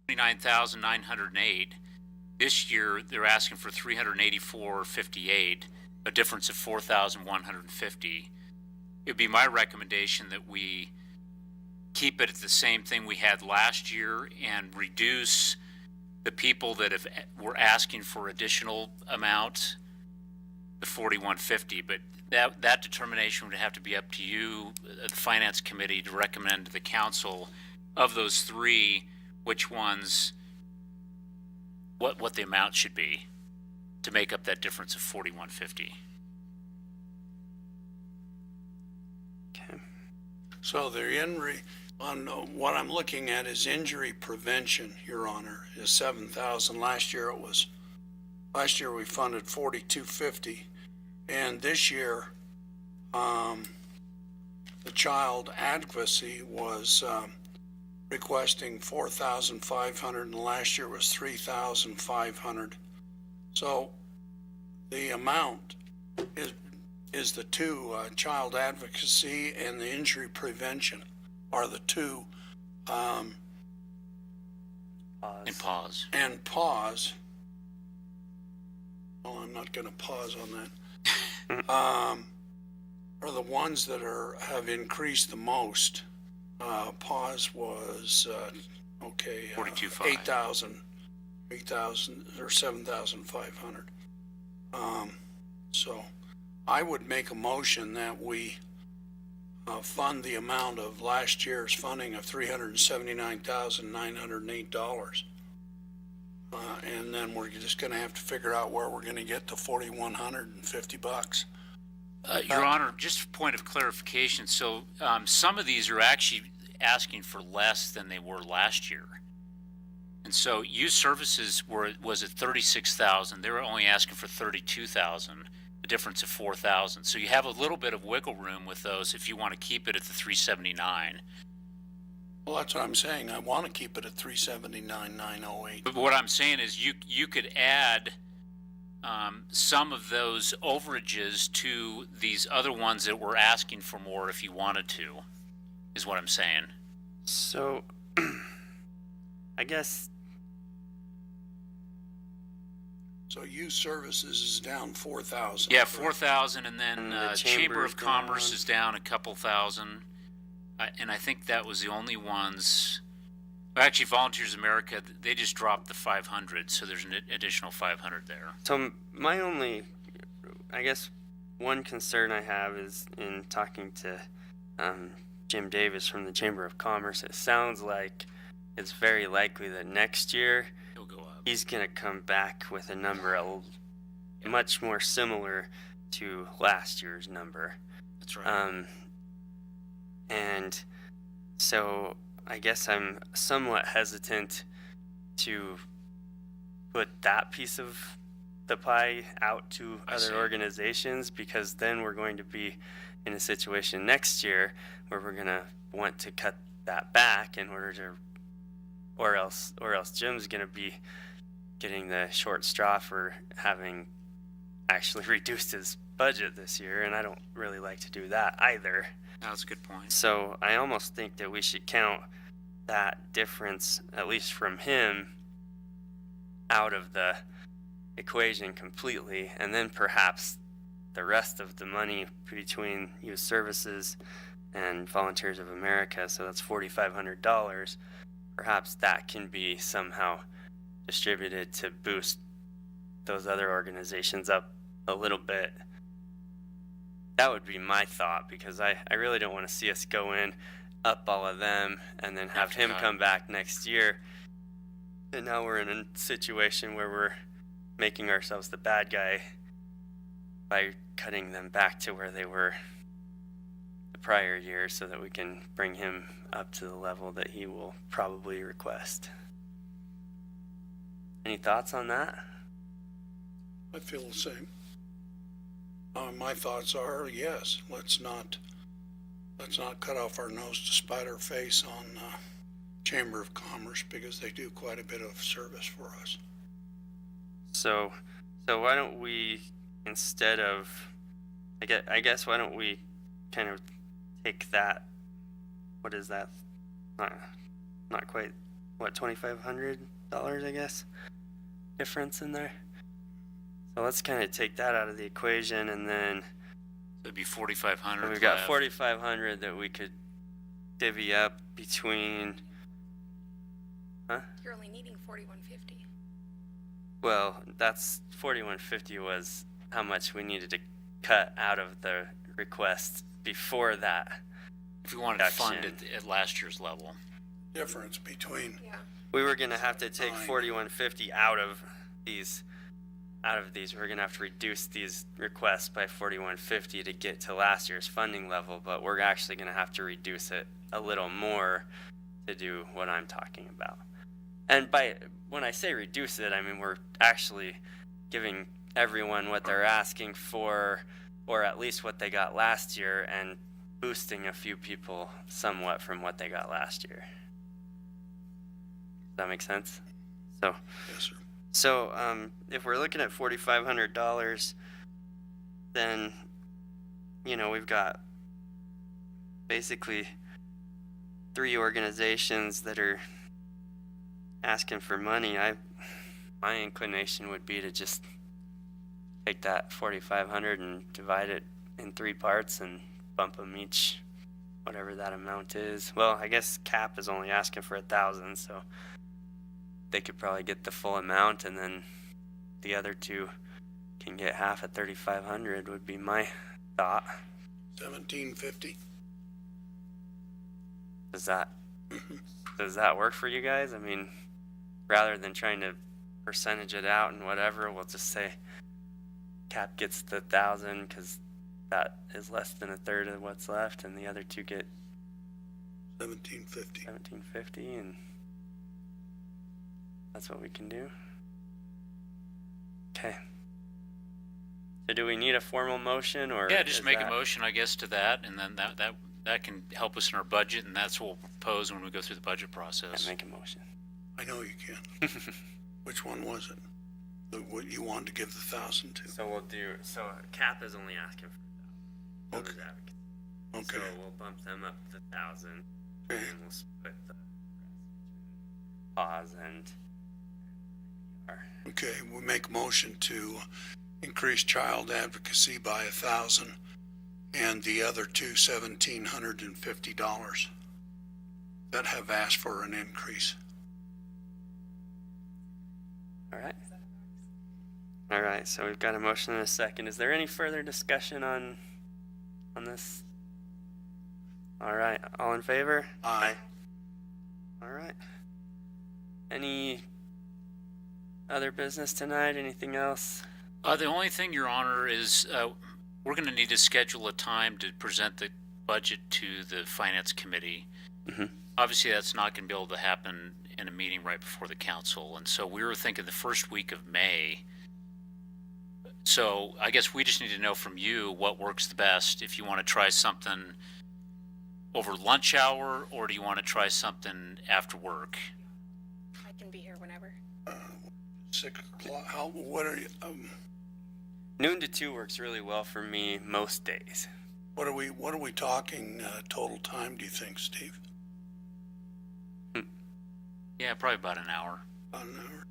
$29,908. This year, they're asking for $384.58, a difference of $4,150. It'd be my recommendation that we keep it at the same thing we had last year and reduce the people that were asking for additional amount, the $41.50. But that determination would have to be up to you, the Finance Committee, to recommend to the council of those three, which ones, what the amount should be to make up that difference of $41.50. Okay. So on what I'm looking at is injury prevention, Your Honor, is $7,000. Last year we funded $42.50, and this year the child advocacy was requesting $4,500, and last year was $3,500. So the amount is the two, child advocacy and the injury prevention are the two, And pause. and pause. Well, I'm not going to pause on that. Are the ones that have increased the most. Pause was, okay, 42.5. 8,000 or 7,500. So I would make a motion that we fund the amount of last year's funding of $379,908. And then we're just going to have to figure out where we're going to get the $4,150. Your Honor, just a point of clarification. So some of these are actually asking for less than they were last year. And so youth services was at $36,000. They were only asking for $32,000, a difference of $4,000. So you have a little bit of wiggle room with those if you want to keep it at the $379. Well, that's what I'm saying. I want to keep it at $379,908. But what I'm saying is you could add some of those overages to these other ones that were asking for more if you wanted to, is what I'm saying. So, I guess. So youth services is down 4,000. Yeah, 4,000, and then And the Chamber of Commerce down. is down a couple thousand, and I think that was the only ones. Actually, Volunteers America, they just dropped the 500, so there's an additional 500 there. So my only, I guess, one concern I have is in talking to Jim Davis from the Chamber of Commerce. It sounds like it's very likely that next year It'll go up. he's going to come back with a number much more similar to last year's number. That's right. And so I guess I'm somewhat hesitant to put that piece of the pie out to I other see. organizations, because then we're going to be in a situation next year where we're going to want to cut that back in order to, or else Jim's going to be getting the short straw for having actually reduced his budget this year, and I don't really like to do that either. That's a good point. So I almost think that we should count that difference, at least from him, out of the equation completely, and then perhaps the rest of the money between youth services and Volunteers of America, so that's $4,500, perhaps that can be somehow distributed to boost those other organizations up a little bit. That would be my thought, because I really don't want to see us go in, up all of them, and then have him come back next year. And now we're in a situation where we're making ourselves the bad guy by cutting them back to where they were the prior year, so that we can bring him up to the level that he will probably request. Any thoughts on that? I feel the same. My thoughts are, yes, let's not cut off our nose to spite our face on Chamber of Commerce, because they do quite a bit of service for us. So why don't we, instead of, I guess why don't we kind of take that, what is that? Not quite what, $2,500, I guess, difference in there. So let's kind of take that out of the equation, and then It'd be 4,500. we've got left. 4,500 that we could divvy up between. You're only needing 4150. Well, that's 4150 was how much we needed to cut out of the request before that. If we wanted to fund it Reduction. at last year's level. Difference between, Yeah. We were gonna have to take Fine. 4150 out of these. We're gonna have to reduce these requests by 4150 to get to last year's funding level, but we're actually gonna have to reduce it a little more to do what I'm talking about. And when I say reduce it, I mean we're actually giving everyone what they're asking for, or at least what they got last year, and boosting a few people somewhat from what they got last year. Does that make sense? yes, sir. So, if we're looking at $4,500, then, we've got basically 3 organizations that are asking for money. My inclination would be to just take that 4,500 and divide it in 3 parts and bump them each, whatever that amount is. Well, I guess CAP is only asking for 1,000, so they could probably get the full amount, and then the other 2 can get half at 3,500 would be my thought. 1750. Does that work for you guys? I mean, rather than trying to percentage it out and whatever, we'll just say CAP gets the 1,000 because that is less than a third of what's left, and the other 2 get 1750. 1,750, and that's what we can do. Okay. So do we need a formal motion, or Yeah, just is make that- a motion, I guess, to that, and then that can help us in our budget, and that's what we'll propose when we go through the budget Yeah, process. make a motion. I know you can. Which one was it? What you wanted to give the 1,000 to? So CAP is only asking for Okay. So Okay. we'll bump them up to 1,000, Okay. and we'll split the pause and Okay, we make a motion to increase child advocacy by 1,000 and the other 2 $1,750 that have asked for an increase. All right, so we've got a motion and a second. Is there any further discussion on this? All right, all in favor? Aye. All right. Any other business tonight? Anything else? The only thing, Your Honor, is we're going to need to schedule a time to present the budget to the Finance Committee. Mhm. Obviously, that's not going to be able to happen in a meeting right before the council, and so we were thinking the first week of May. So I guess we just need to know from you what works the best. If you want to try something over lunch hour, or do you want to try something after work? I can be here whenever. 6 o'clock, what are you, Noon to 2 works really well for me most days. what are we talking, total time, do you think, Steve? Hmm. Yeah, probably about an hour. About an hour?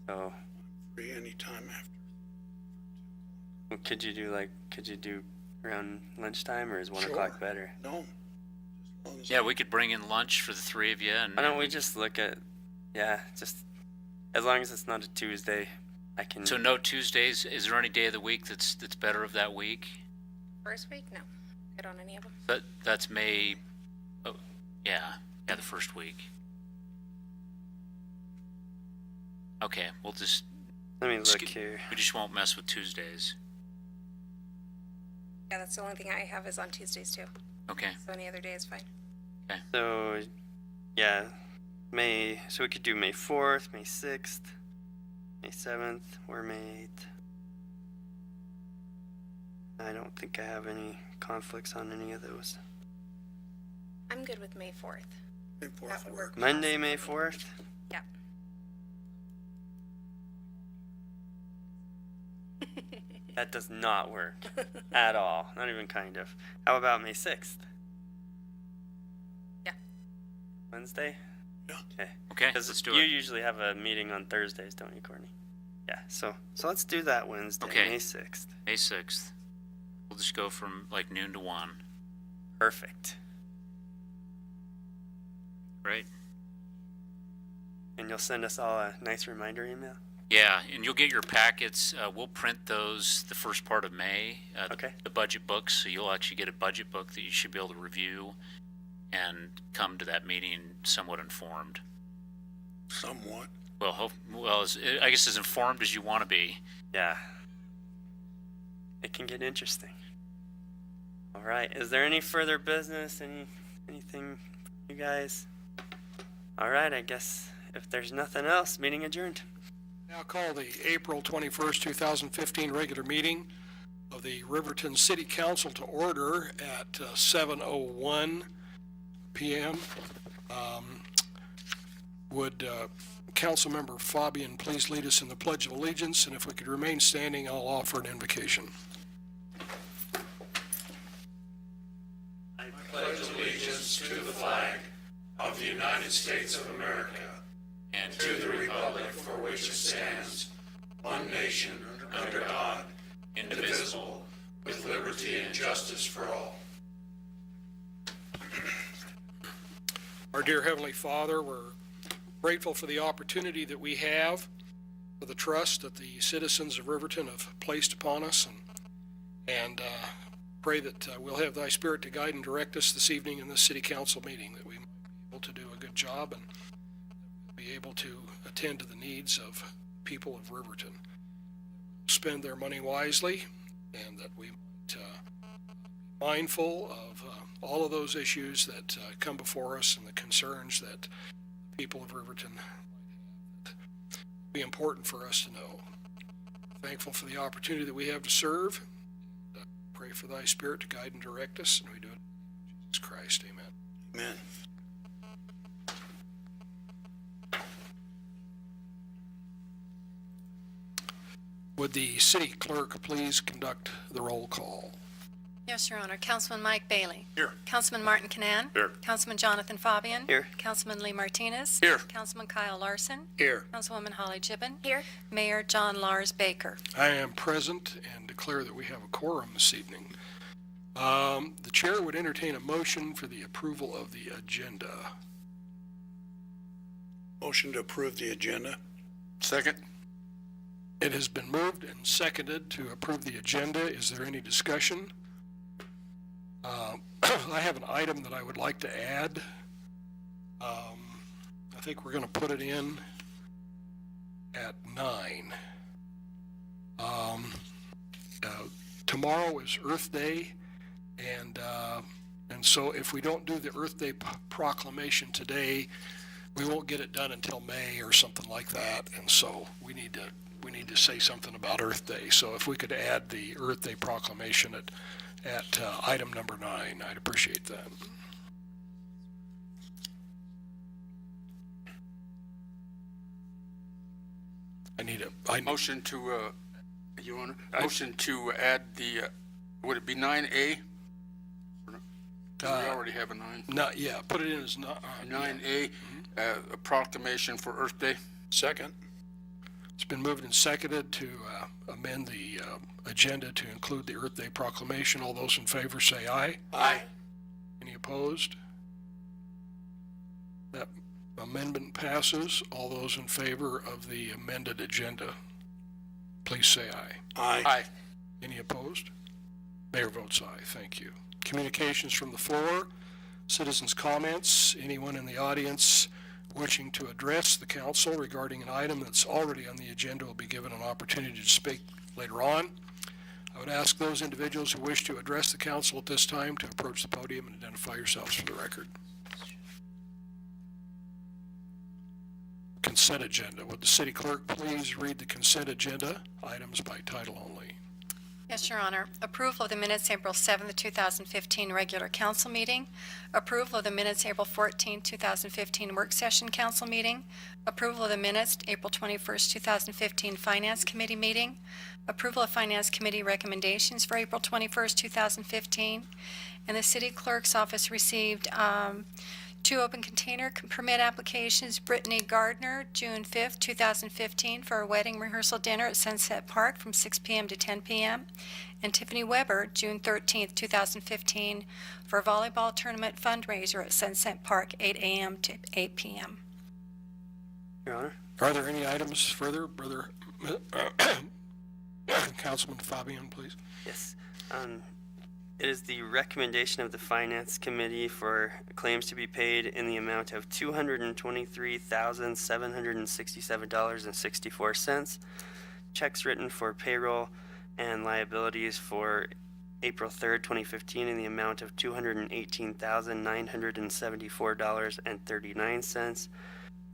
So Free anytime after. could you do around lunchtime, or is 1 Sure. o'clock better? No. As long as- Yeah, we could bring in lunch for the 3 of you, and Why don't we just look at, just as long as it's not a Tuesday, I can. so no Tuesdays. Is there any day of the week that's better of that week? First week? No. Good on any of them. That's May. Oh, yeah, the first week. Okay, we'll just Let me look Sk- here. we just won't mess with Tuesdays. Yeah, that's the only thing I have is on Tuesdays too. Okay. So any other day is fine. So, yeah, so we could do May 4th, May 6th, May 7th, or May 8th. I don't think I have any conflicts on any of those. I'm good with May 4th. May 4th That would work. Monday, May 4th? Yeah. That does not work at all. Not even kind of. How about May 6th? Yeah. Wednesday? Yeah. Okay. Okay, Because let's do you it. usually have a meeting on Thursdays, don't you, Courtney? Yeah, so let's do that Wednesday, Okay. May 6th. May 6th. We'll just go from like noon to 1. Perfect. Great. And you'll send us all a nice reminder email? Yeah, and you'll get your packets. We'll print those the first part of May, Okay. the budget books, so you'll actually get a budget book that you should be able to review and come to that meeting somewhat informed. Somewhat. Well, I guess as informed as you want to be. Yeah. It can get interesting. All right. Is there any further business? Anything, you guys? All right. I guess if there's nothing else, meeting adjourned. Now call the April 21st, 2015 regular meeting of the Riverton City Council to order at 7:01 p.m. Would Councilmember Fabian please lead us in the Pledge of Allegiance? And if we could remain standing, I'll offer an invocation. Of the United States of America and to the republic for which it stands, one nation, under God, indivisible, with liberty and justice for all. Our dear Heavenly Father, we're grateful for the opportunity that we have, for the trust that the citizens of Riverton have placed upon us, and pray that we'll have Thy Spirit to guide and direct us this evening in this City Council meeting, that we might be able to do a good job and be able to attend to the needs of people of Riverton, spend their money wisely, and that we might be mindful of all of those issues that come before us and the concerns that the people of Riverton might have that be important for us to know. Thankful for the opportunity that we have to serve. Pray for Thy Spirit to guide and direct us, and we do it in Jesus Christ. Amen. Amen. Would the city clerk please conduct the roll call? Yes, Your Honor. Councilman Mike Bailey. Here. Councilman Martin Canan. Here. Councilman Jonathan Fabian. Here. Councilman Lee Martinez. Here. Councilman Kyle Larson. Here. Councilwoman Holly Gibbon. Here. Mayor John Lars Baker. I am present and declare that we have a quorum this evening. The chair would entertain a motion for the approval of the agenda. Motion to approve the agenda. Second. It has been moved and seconded to approve the agenda. Is there any discussion? I have an item that I would like to add. I think we're going to put it in at 9. Tomorrow is Earth Day, and so if we don't do the Earth Day proclamation today, we won't get it done until May or something like that. And so we need to say something about Earth Day. So if we could add the Earth Day proclamation at item number 9, I'd appreciate that. Motion to, Your Honor, motion to add the, would it be 9A? We already have a 9. Put it in as not. 9A, a proclamation for Earth Day. Second. It's been moved and seconded to amend the agenda to include the Earth Day proclamation. All those in favor say aye. Aye. Any opposed? That amendment passes. All those in favor of the amended agenda, please say aye. Aye. Aye. Any opposed? Mayor votes aye. Thank you. Communications from the floor, citizens' comments. Anyone in the audience wishing to address the council regarding an item that's already on the agenda will be given an opportunity to speak later on. I would ask those individuals who wish to address the council at this time to approach the podium and identify yourselves for the record. Consent agenda. Would the city clerk please read the consent agenda items by title only? Yes, Your Honor. Approval of the minutes April 7th, 2015 regular council meeting. Approval of the minutes April 14th, 2015 work session council meeting. Approval of the minutes April 21st, 2015 finance committee meeting. Approval of finance committee recommendations for April 21st, 2015. And the city clerk's office received Two open container permit applications, Brittany Gardner, June 5th, 2015, for a wedding rehearsal dinner at Sunset Park from 6 p.m. to 10 p.m., and Tiffany Weber, June 13th, 2015, for a volleyball tournament fundraiser at Sunset Park, 8 a.m. to 8 p.m. Your Honor. Are there any items further, Brother Councilman Fabian, please? Yes. It is the recommendation of the Finance Committee for claims to be paid in the amount of $223,767.64, checks written for payroll and liabilities for April 3rd, 2015 in the amount of $218,974.39,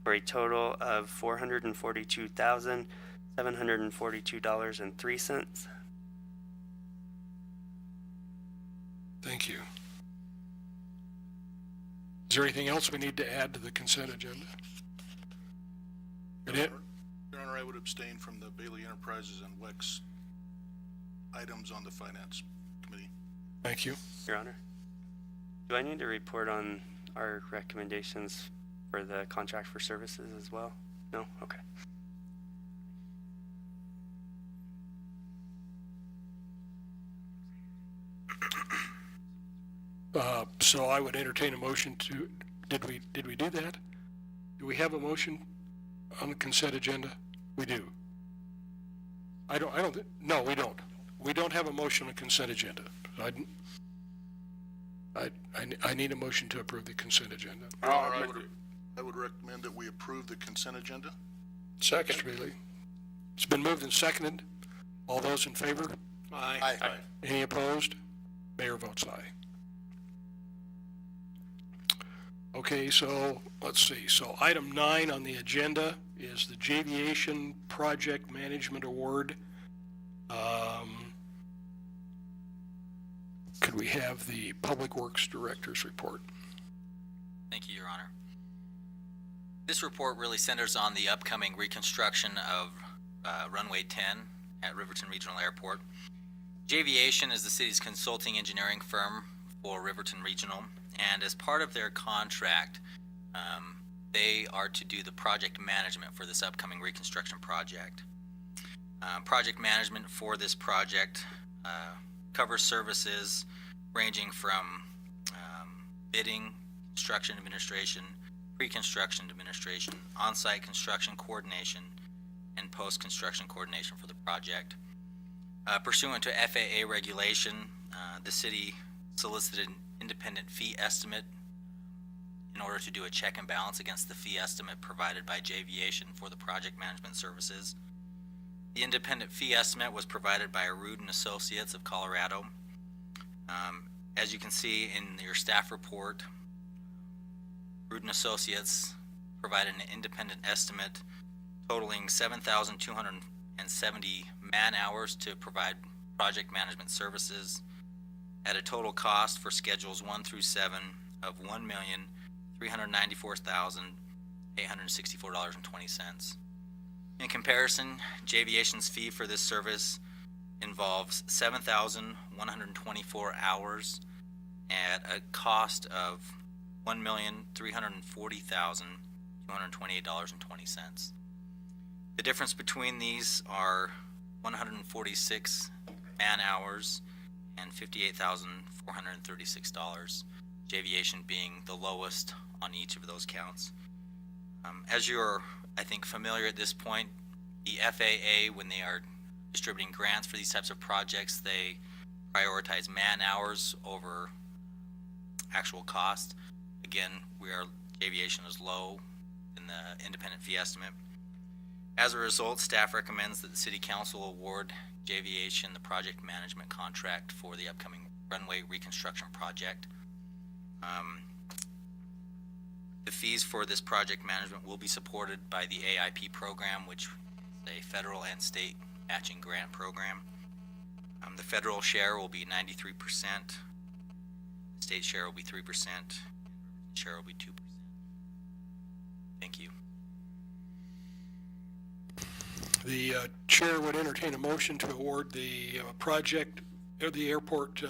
for a total of $442,742.03. Thank you. Is there anything else we need to add to the consent agenda? Good. Your Honor, I would abstain from the Bailey Enterprises and WEX items on the Finance Committee. Thank you. Your Honor. Do I need to report on our recommendations for the contract for services as well? No? Okay. So I would entertain a motion to, did we do that? Do we have a motion on the consent agenda? We do. No, we don't. We don't have a motion on the consent agenda. I need a motion to approve the consent agenda. Your Honor, I would recommend that we approve the consent agenda. Second. Mr. Bailey. It's been moved and seconded. All those in favor? Aye. Any opposed? Mayor votes aye. Okay, so let's see. So item 9 on the agenda is the Javiation Project Management Award. Could we have the Public Works Director's report? Thank you, Your Honor. This report really centers on the upcoming reconstruction of runway 10 at Riverton Regional Airport. Javiation is the city's consulting engineering firm for Riverton Regional, and as part of their contract, they are to do the project management for this upcoming reconstruction project. Project management for this project covers services ranging from bidding, construction administration, pre-construction administration, on-site construction coordination, and post-construction coordination for the project. Pursuant to FAA regulation, the city solicited an independent fee estimate in order to do a check and balance against the fee estimate provided by Javiation for the project management services. The independent fee estimate was provided by Riverton Associates of Colorado. As you can see in your staff report, Riverton Associates provided an independent estimate totaling 7,270 man-hours to provide project management services at a total cost for schedules 1 through 7 of $1,394,864.20. In comparison, Javiation's fee for this service involves 7,124 hours at a cost of $1,340,228.20. The difference between these are 146 man-hours and $58,436, Javiation being the lowest on each of those counts. As you're, I think, familiar at this point, the FAA, when they are distributing grants for these types of projects, they prioritize man-hours over actual cost. Again, Javiation is low in the independent fee estimate. As a result, staff recommends that the City Council award Javiation the project management contract for the upcoming runway reconstruction project. The fees for this project management will be supported by the AIP program, which is a federal and state matching grant program. The federal share will be 93%, the state share will be 3%, and the share will be 2%. Thank you. The chair would entertain a motion to award the the airport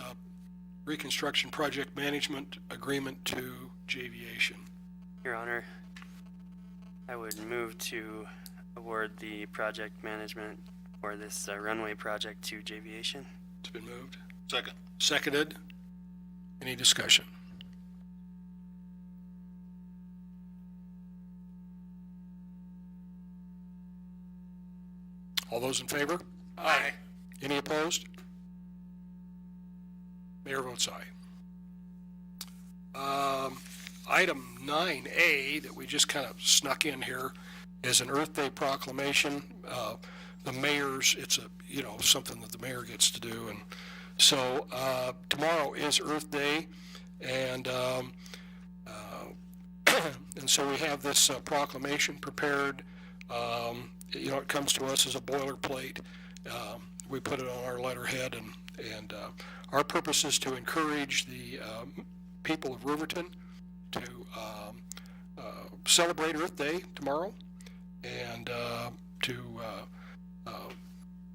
reconstruction project management agreement to Javiation. Your Honor, I would move to award the project management for this runway project to Javiation. It's been moved. Second. Seconded. Any discussion? All those in favor? Aye. Any opposed? Mayor votes aye. Item 9A that we just kind of snuck in here is an Earth Day proclamation. The mayor's, it's something that the mayor gets to do. And so tomorrow is Earth Day, and and so we have this proclamation prepared. It comes to us as a boilerplate. We put it on our letterhead, and our purpose is to encourage the people of Riverton to celebrate Earth Day tomorrow, and to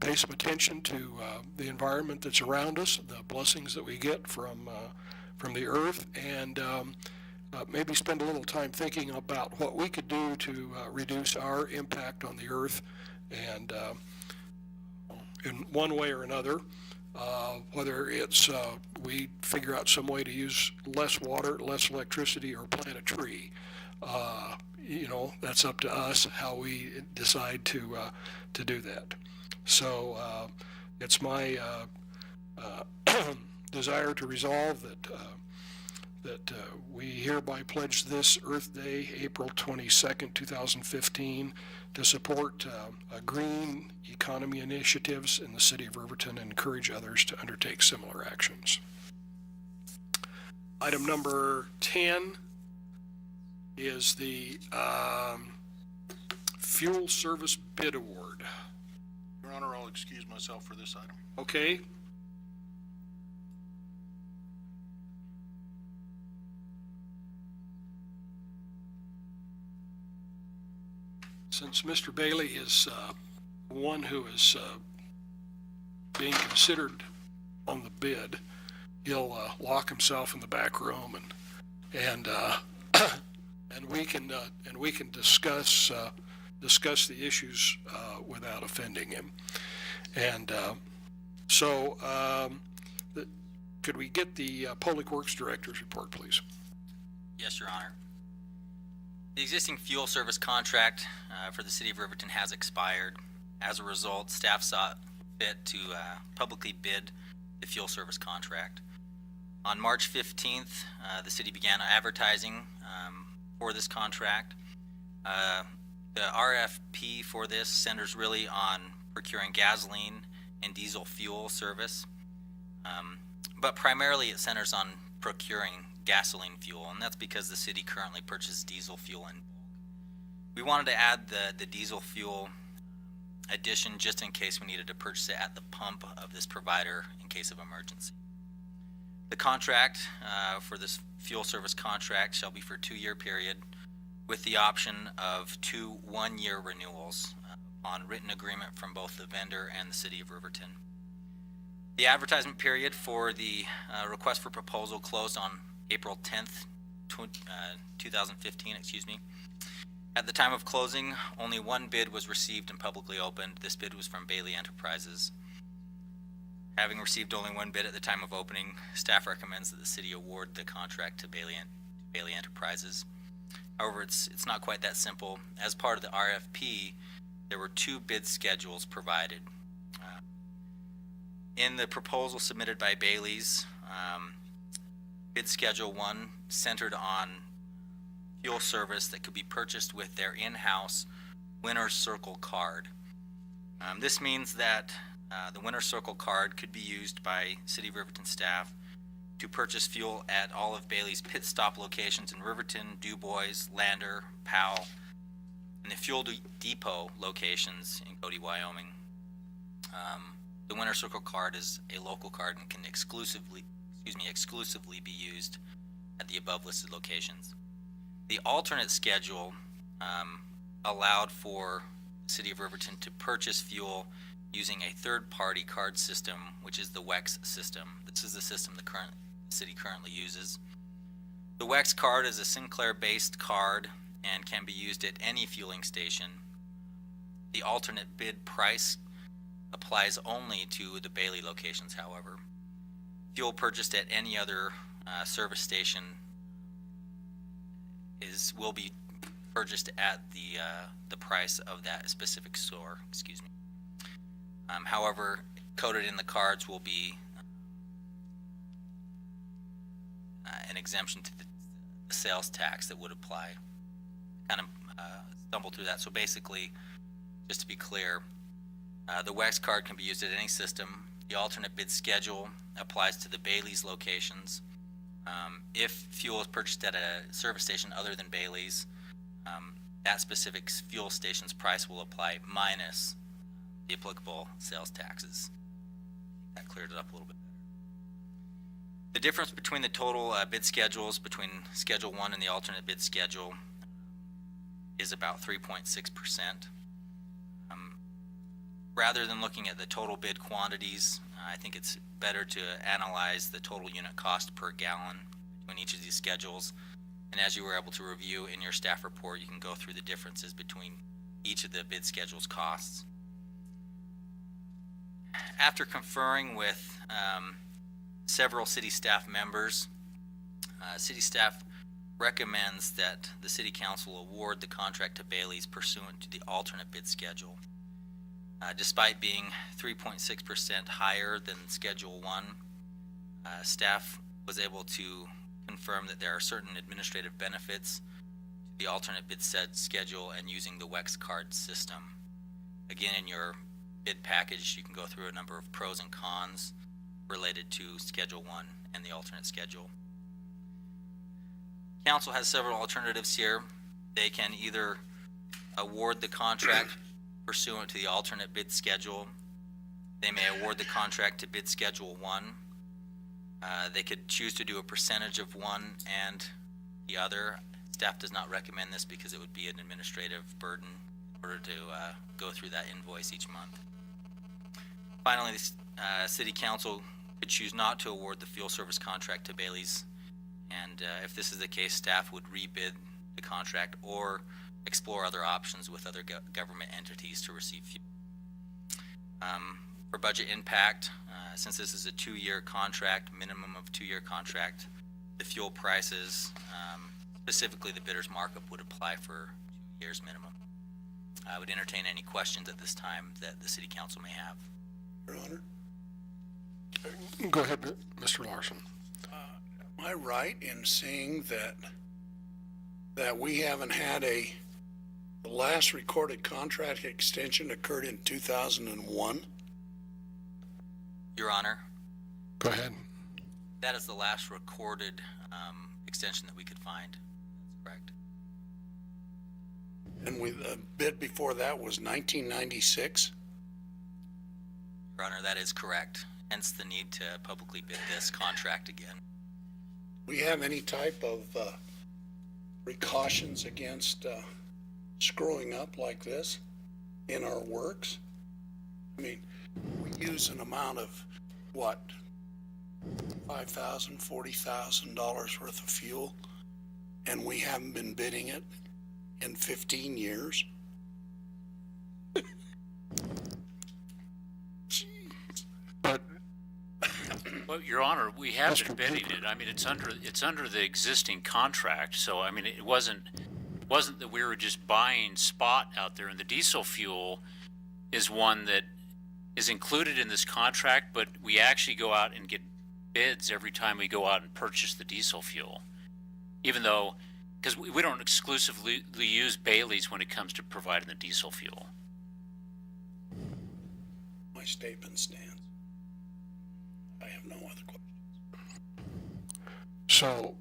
pay some attention to the environment that's around us, the blessings that we get from the earth, and maybe spend a little time thinking about what we could do to reduce our impact on the earth, and in one way or another, whether it's we figure out some way to use less water, less electricity, or plant a tree. That's up to us how we decide to do that. So it's my desire to resolve that we hereby pledge this Earth Day, April 22nd, 2015, to support green economy initiatives in the city of Riverton and encourage others to undertake similar actions. Item number 10 is the fuel service bid award. Your Honor, I'll excuse myself for this item. Okay. Since Mr. Bailey is one who is being considered on the bid, he'll lock himself in the back room and we can discuss the issues without offending him. And could we get the Public Works Director's report, please? Yes, Your Honor. The existing fuel service contract for the city of Riverton has expired. As a result, staff saw fit to publicly bid the fuel service contract. On March 15th, the city began advertising for this contract. The RFP for this centers really on procuring gasoline and diesel fuel service, but primarily it centers on procuring gasoline fuel, and that's because the city currently purchases diesel fuel in bulk. We wanted to add the diesel fuel addition just in case we needed to purchase it at the pump of this provider in case of emergency. The contract for this fuel service contract shall be for a 2-year period with the option of 2 one-year renewals on written agreement from both the vendor and the city of Riverton. The advertisement period for the request for proposal closed on April 10th, 2015, At the time of closing, only one bid was received and publicly opened. This bid was from Bailey Enterprises. Having received only one bid at the time of opening, staff recommends that the city award the contract to Bailey Enterprises. However, it's not quite that simple. As part of the RFP, there were 2 bid schedules provided. In the proposal submitted by Bailey's, bid schedule 1 centered on fuel service that could be purchased with their in-house Winner's Circle card. This means that the Winner's Circle card could be used by City of Riverton staff to purchase fuel at all of Bailey's pit stop locations in Riverton, DuBois, Lander, Powell, and the fuel depot locations in Cody, Wyoming. The Winner's Circle card is a local card and can exclusively be used at the above listed locations. The alternate schedule allowed for the City of Riverton to purchase fuel using a third-party card system, which is the WEX system. This is the system the city currently uses. The WEX card is a Sinclair-based card and can be used at any fueling station. The alternate bid price applies only to the Bailey locations, however. Fuel purchased at any other service station will be purchased at the price of that specific store. Excuse me. However, coded in the cards will be an exemption to the sales tax that would apply. Kind of stumbled through that. So basically, just to be clear, the WEX card can be used at any system. The alternate bid schedule applies to the Bailey's locations. If fuel is purchased at a service station other than Bailey's, that specific fuel station's price will apply minus the applicable sales taxes. That cleared it up a little bit better. The difference between the total bid schedules between Schedule 1 and the alternate bid schedule is about 3.6%. Rather than looking at the total bid quantities, I think it's better to analyze the total unit cost per gallon between each of these schedules. And as you were able to review in your staff report, you can go through the differences between each of the bid schedules' costs. After conferring with several city staff members, city staff recommends that the city council award the contract to Bailey's pursuant to the alternate bid schedule. Despite being 3.6% higher than Schedule 1, staff was able to confirm that there are certain administrative benefits to the alternate bid schedule and using the WEX card system. Again, in your bid package, you can go through a number of pros and cons related to Schedule 1 and the alternate schedule. Council has several alternatives here. They can either award the contract pursuant to the alternate bid schedule. They may award the contract to bid schedule 1. They could choose to do a percentage of one and the other. Staff does not recommend this because it would be an administrative burden in order to go through that invoice each month. Finally, the City Council could choose not to award the fuel service contract to Bailey's, and if this is the case, staff would rebid the contract or explore other options with other government entities to receive fuel. For budget impact, since this is a 2-year contract, minimum of 2-year contract, the fuel prices, specifically the bidder's markup, would apply for 2 years minimum. I would entertain any questions at this time that the City Council may have. Your Honor, Go ahead, Mr. Larson. am I right in seeing that we haven't had the last recorded contract extension occurred in 2001? Your Honor, Go ahead. that is the last recorded extension that we could find. That's correct. And the bid before that was 1996? Your Honor, that is correct. Hence the need to publicly bid this contract again. We have any type of precautions against screwing up like this in our works? I mean, we use an amount of, what, $5,000, $40,000 worth of fuel, and we haven't been bidding it in 15 years? But Well, Your Honor, we have Mr. been bidding it. I mean, it's under the existing contract, so I mean, it wasn't that we were just buying spot out there. And the diesel fuel is one that is included in this contract, but we actually go out and get bids every time we go out and purchase the diesel fuel. Even though, because we don't exclusively use Bailey's when it comes to providing the diesel fuel. My statement stands. I have no other questions. so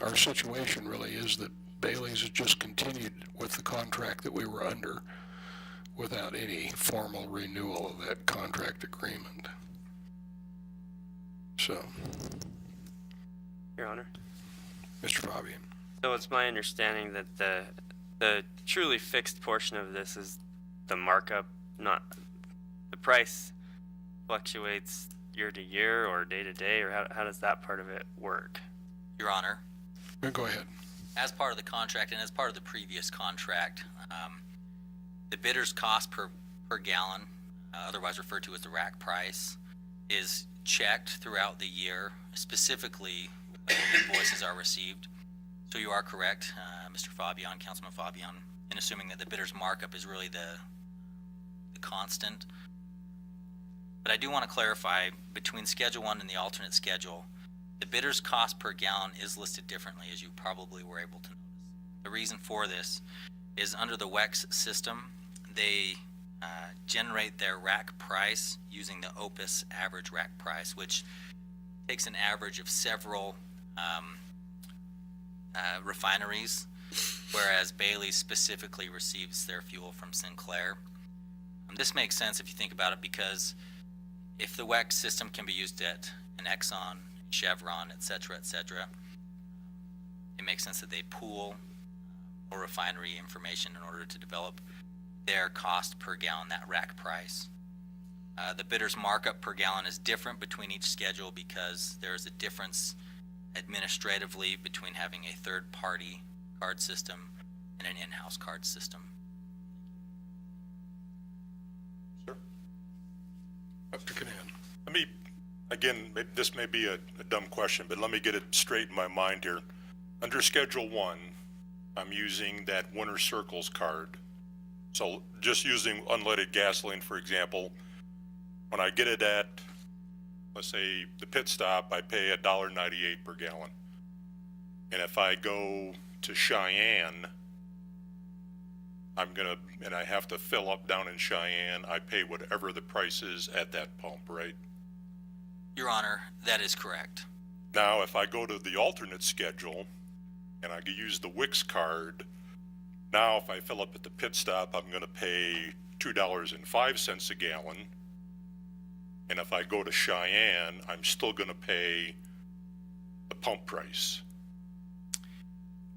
our situation really is that Bailey's has just continued with the contract that we were under without any formal renewal of that contract agreement. So, Your Honor. Mr. Fabian. So it's my understanding that the truly fixed portion of this is the markup, not the price fluctuates year to year or day to day, or how does that part of it work? Your Honor, Go ahead. as part of the contract and as part of the previous contract, the bidder's cost per gallon, otherwise referred to as the rack price, is checked throughout the year, specifically when invoices are received. So you are correct, Mr. Fabian, Councilman Fabian, in assuming that the bidder's markup is really the constant. But I do want to clarify, between Schedule 1 and the alternate schedule, the bidder's cost per gallon is listed differently, as you probably were able to notice. The reason for this is under the WEX system, they generate their rack price using the OPUS average rack price, which takes an average of several refineries, whereas Bailey specifically receives their fuel from Sinclair. This makes sense if you think about it, because if the WEX system can be used at an Exxon, Chevron, et cetera, it makes sense that they pool more refinery information in order to develop their cost per gallon, that rack price. The bidder's markup per gallon is different between each schedule because there is a difference administratively between having a third-party card system and an in-house card system. Dr. Canan. Let me, again, this may be a dumb question, but let me get it straight in my mind here. Under Schedule 1, I'm using that Winter Circles card. So just using unleaded gasoline, for example, when I get it at, let's say, the pit stop, I pay $1.98 per gallon. And if I go to Cheyenne, and I have to fill up down in Cheyenne, I pay whatever the price is at that pump, right? Your Honor, that is correct. Now, if I go to the alternate schedule and I use the Wix card, now if I fill up at the pit stop, I'm going to pay $2.05 a gallon. And if I go to Cheyenne, I'm still going to pay the pump price.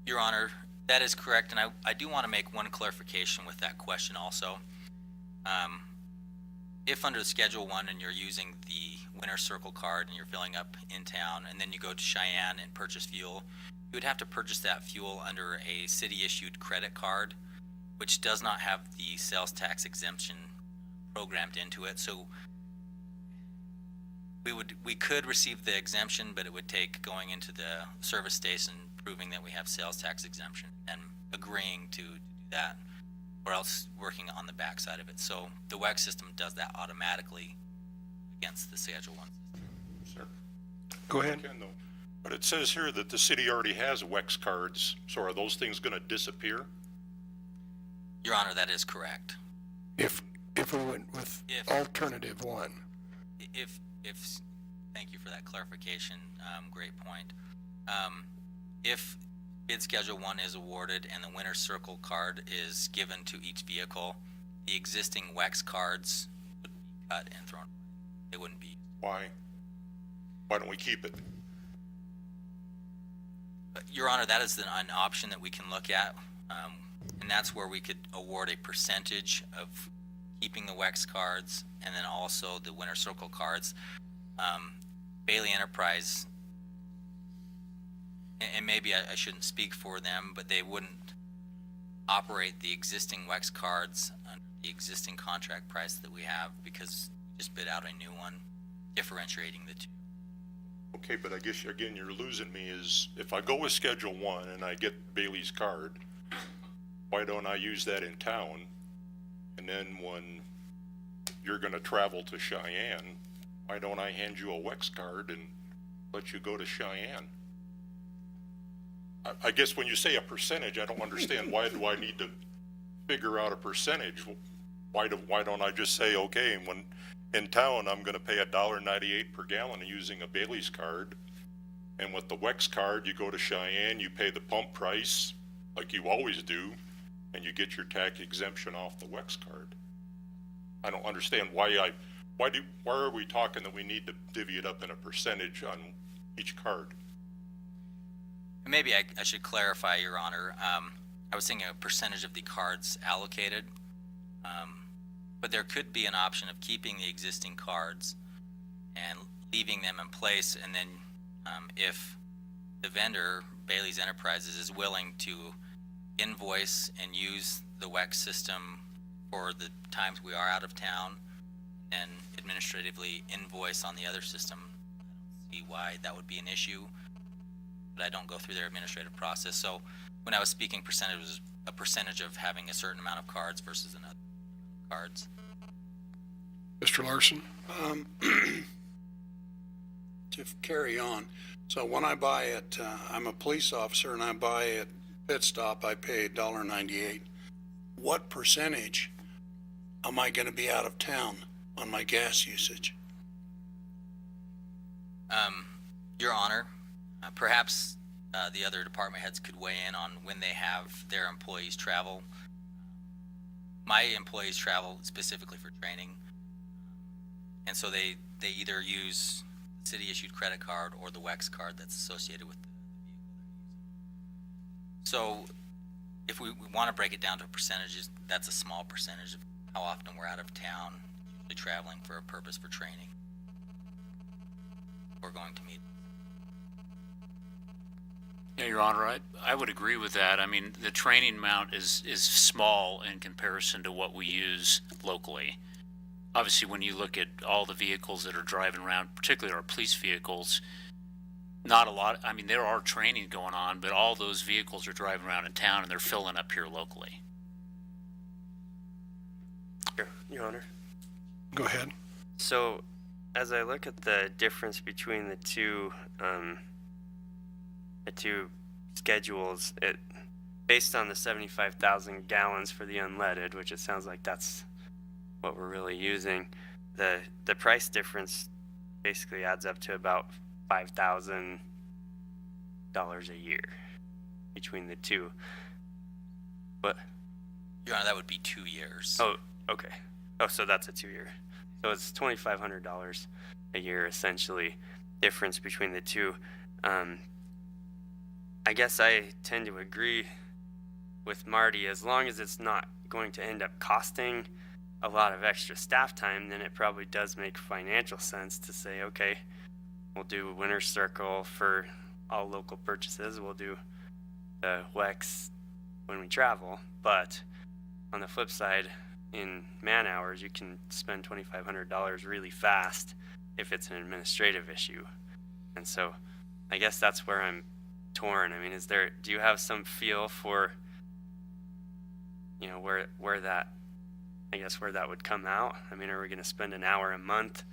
Your Honor, that is correct, and I do want to make one clarification with that question also. If under Schedule 1 and you're using the Winter Circle card and you're filling up in town, and then you go to Cheyenne and purchase fuel, you would have to purchase that fuel under a city-issued credit card, which does not have the sales tax exemption programmed into it. So we could receive the exemption, but it would take going into the service station, proving that we have sales tax exemption and agreeing to do that, or else working on the backside of it. So the WEX system does that automatically against the Schedule 1 system. Sir. Go ahead. Ken, though. But it says here that the city already has WEX cards, so are those things going to disappear? Your Honor, that is correct. If we went with alternative 1. If thank you for that clarification, great point. If bid Schedule 1 is awarded and the Winter Circle card is given to each vehicle, the existing WEX cards would be cut and thrown away. They wouldn't be. Why? Why don't we keep it? Your Honor, that is an option that we can look at, and that's where we could award a percentage of keeping the WEX cards and then also the Winter Circle cards. Bailey Enterprise, and maybe I shouldn't speak for them, but they wouldn't operate the existing WEX cards under the existing contract price that we have, because we just bid out a new one, differentiating the two. Okay, but I guess, again, you're losing me is, if I go with Schedule 1 and I get Bailey's card, why don't I use that in town? And then when you're going to travel to Cheyenne, why don't I hand you a WEX card and let you go to Cheyenne? I guess when you say a percentage, I don't understand. Why do I need to figure out a percentage? Why don't I just say, okay, when in town, I'm going to pay $1.98 per gallon using a Bailey's card. And with the WEX card, you go to Cheyenne, you pay the pump price like you always do, and you get your tax exemption off the WEX card. I don't understand why are we talking that we need to divvy it up in a percentage on each card? Maybe I should clarify, Your Honor. I was thinking a percentage of the cards allocated, but there could be an option of keeping the existing cards and leaving them in place, and then if the vendor, Bailey's Enterprises, is willing to invoice and use the WEX system for the times we are out of town and administratively invoice on the other system. I don't see why that would be an issue, but I don't go through their administrative process. So when I was speaking percentage, it was a percentage of having a certain amount of cards versus another cards. Mr. Larson? To carry on, so when I buy it, I'm a police officer and I buy at pit stop, I pay $1.98. What percentage am I gonna be out of town on my gas usage? Your Honor, perhaps the other department heads could weigh in on when they have their employees travel. My employees travel specifically for training, and so they either use city-issued credit card or the WEX card that's associated with the vehicle. So if we want to break it down to percentages, that's a small percentage of how often we're out of town, usually traveling for a purpose for training or going to meet. Yeah, Your Honor, I would agree with that. I mean, the training amount is small in comparison to what we use locally. Obviously, when you look at all the vehicles that are driving around, particularly our police vehicles, not a lot, I mean, there are training going on, but all those vehicles are driving around in town and they're filling up here locally. Your Honor. Go ahead. So, as I look at the difference between the two schedules, it based on the 75,000 gallons for the unleaded, which it sounds like that's what we're really using, the price difference basically adds up to about $5,000 a year between the two. But Your Honor, that would be 2 years. oh, okay. Oh, so that's a 2-year. So it's $2,500 a year essentially difference between the two. I guess I tend to agree with Marty. As long as it's not going to end up costing a lot of extra staff time, then it probably does make financial sense to say, okay, we'll do Winter Circle for all local purchases. We'll do the WEX when we travel. But on the flip side, in man hours, you can spend $2,500 really fast if it's an administrative issue. And so I guess that's where I'm torn. I mean, do you have some feel for, where that would come out? I mean, are we going to spend an hour a month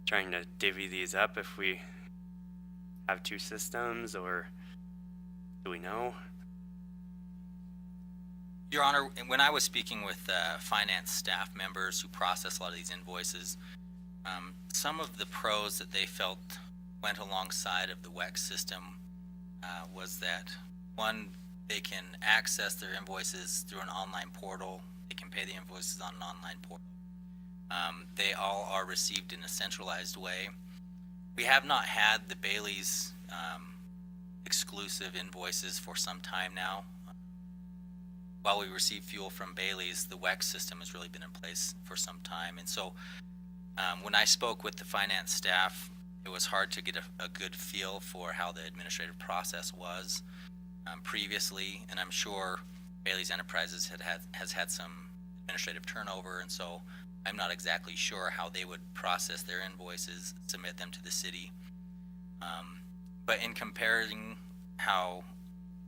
trying to divvy these up if we have two systems, or do we know? Your Honor, when I was speaking with finance staff members who process a lot of these invoices, some of the pros that they felt went alongside of the WEX system was that, one, they can access their invoices through an online portal. They can pay the invoices on an online portal. They all are received in a centralized way. We have not had the Bailey's exclusive invoices for some time now. While we receive fuel from Bailey's, the WEX system has really been in place for some time. And so when I spoke with the finance staff, it was hard to get a good feel for how the administrative process was previously. And I'm sure Bailey's Enterprises has had some administrative turnover. And so I'm not exactly sure how they would process their invoices, submit them to the city. But in comparing how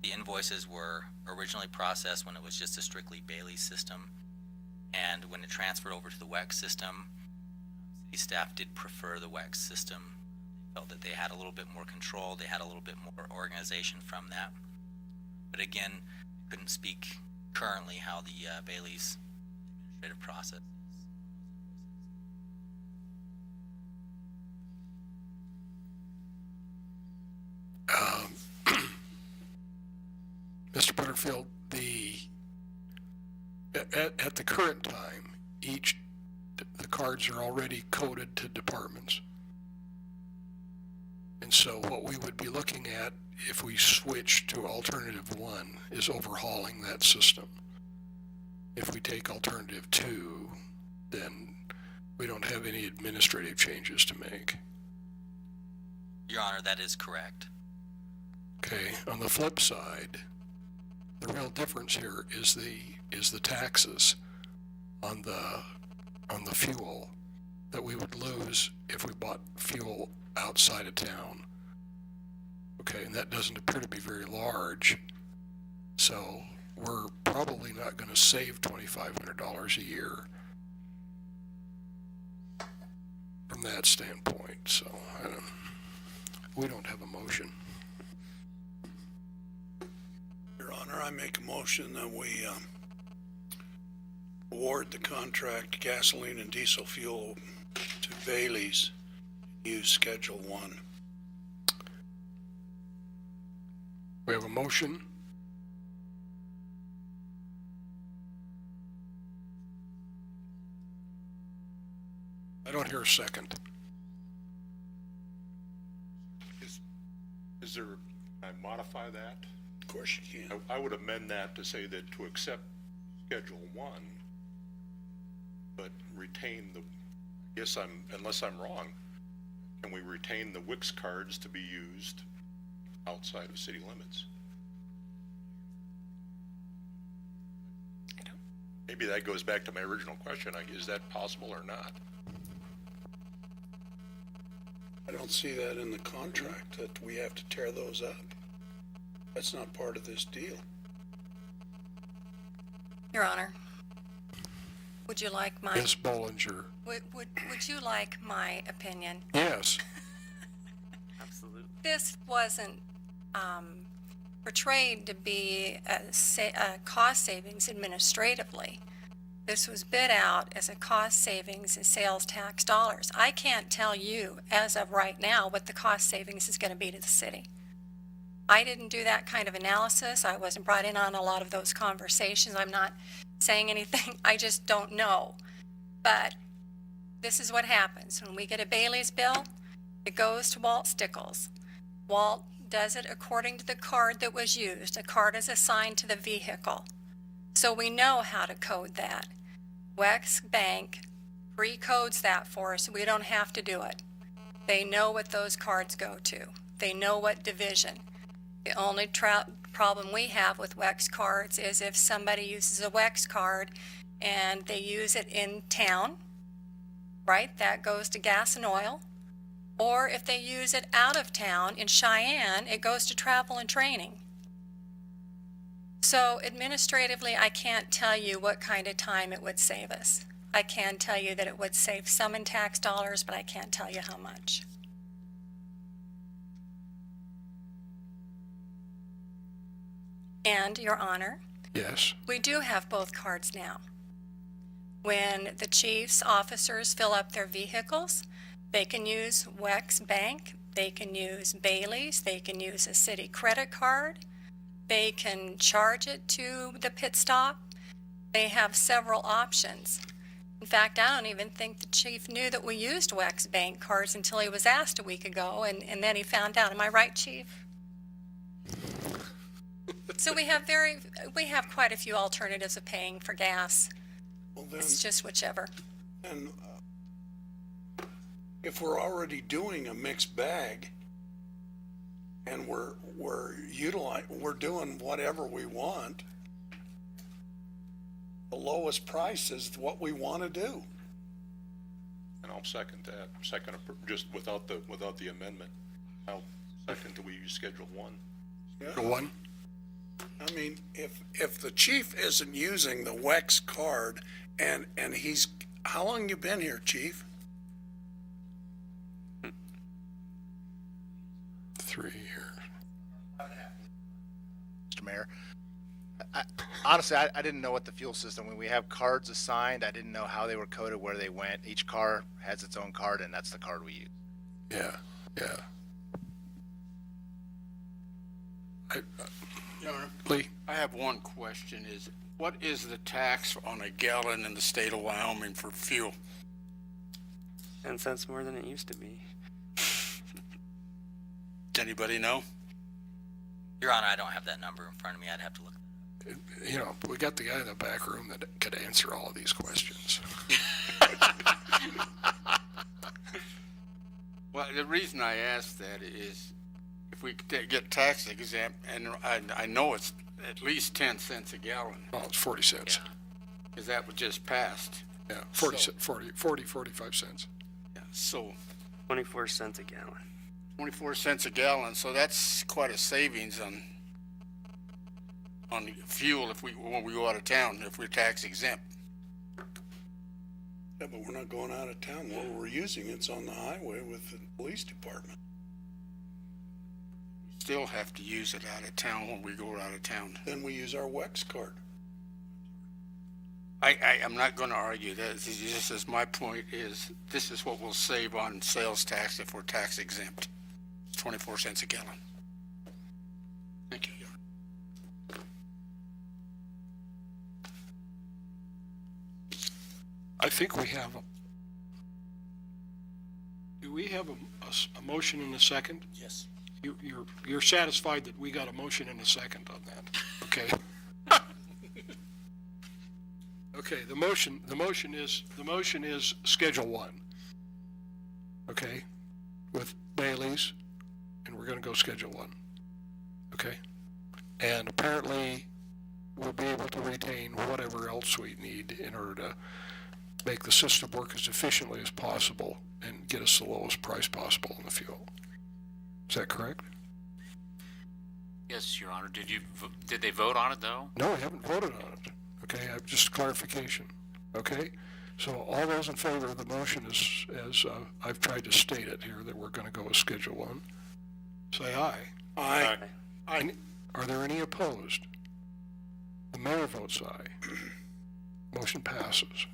the invoices were originally processed when it was just a strictly Bailey system, and when it transferred over to the WEX system, city staff did prefer the WEX system. They felt that they had a little bit more control, they had a little bit more organization from that. But again, couldn't speak currently how the Bailey's administrative process is. Mr. Butterfield, at the current time, the cards are already coded to departments. And so what we would be looking at if we switch to alternative 1 is overhauling that system. If we take alternative 2, then we don't have any administrative changes to make. Your Honor, that is correct. Okay, on the flip side, the real difference here is the taxes on the fuel that we would lose if we bought fuel outside of town. Okay, and that doesn't appear to be very large, so we're probably not going to save $2,500 a year from that standpoint. So we don't have a motion. Your Honor, I make a motion that we award the contract gasoline and diesel fuel to Bailey's, use Schedule 1. We have a motion. I don't hear a second. Is there, can I modify that? Of course you can. I would amend that to say that to accept Schedule 1, but retain the, I guess unless I'm wrong, can we retain the Wix cards to be used outside of city limits? I don't. Maybe that goes back to my original question. Is that possible or not? I don't see that in the contract, that we have to tear those up. That's not part of this deal. Your Honor, would you like my, Ms. Bollinger. would you like my opinion? Yes. Absolutely. This wasn't portrayed to be a cost savings administratively. This was bid out as a cost savings in sales tax dollars. I can't tell you, as of right now, what the cost savings is going to be to the city. I didn't do that kind of analysis. I wasn't brought in on a lot of those conversations. I'm not saying anything. I just don't know. But this is what happens. When we get a Bailey's bill, it goes to Walt Stickles. Walt does it according to the card that was used. A card is assigned to the vehicle. So we know how to code that. Wex Bank pre-codes that for us. We don't have to do it. They know what those cards go to. They know what division. The only problem we have with Wex cards is if somebody uses a Wex card and they use it in town, right? That goes to gas and oil. Or if they use it out of town in Cheyenne, it goes to travel and training. So administratively, I can't tell you what kind of time it would save us. I can tell you that it would save some in tax dollars, but I can't tell you how much. And, Your Honor, Yes. we do have both cards now. When the chief's officers fill up their vehicles, they can use Wex Bank, they can use Bailey's, they can use a city credit card, they can charge it to the pit stop. They have several options. In fact, I don't even think the chief knew that we used Wex Bank cards until he was asked a week ago, and then he found out. Am I right, Chief? So we have quite a few alternatives of paying for gas. Well, then, It's just whichever. and if we're already doing a mixed bag and we're doing whatever we want, the lowest price is what we want to do. And I'll second that. Just without the amendment. I'll second that we use Schedule 1. Yeah. One. I mean, if the chief isn't using the Wex card and he's, how long you been here, chief? 3 years. Mr. Mayor. Honestly, I didn't know what the fuel system, when we have cards assigned, I didn't know how they were coded, where they went. Each car has its own card, and that's the card we use. Yeah. Your Honor, Lee? I have one question is, what is the tax on a gallon in the state of Wyoming for fuel? 10 cents more than it used to be. Does anybody know? Your Honor, I don't have that number in front of me. I'd have to look. You know, we got the guy in the back room that could answer all of these questions. Well, the reason I ask that is if we could get tax exempt, and I know it's at least 10 cents a gallon, Oh, it's 40 cents. because that was just passed. Yeah, 45 cents. Yeah, so 24 cents a gallon. 24 cents a gallon, so that's quite a savings on fuel when we go out of town, if we're tax exempt. Yeah, but we're not going out of town. Where we're using it's on the highway with the police department. Still have to use it out of town when we go out of town. Then we use our WEX card. I'm not gonna argue that, this is just as my point is, this is what we'll save on sales tax if we're tax exempt. It's 24 cents a gallon. Thank you, Your Honor. I think we have do we have a motion and a second? Yes. You're satisfied that we got a motion and a second on that? Okay. Okay, the motion is Schedule 1. Okay, with Bailey's, and we're gonna go Schedule 1. Okay? And apparently, we'll be able to retain whatever else we need in order to make the system work as efficiently as possible and get us the lowest price possible on the fuel. Is that correct? Yes, Your Honor. Did they vote on it, though? No, we haven't voted on it. Okay, just clarification. Okay? So all those in favor of the motion as I've tried to state it here, that we're going to go with Schedule 1, say aye. Aye. Aye. Are there any opposed? The mayor votes aye. Motion passes.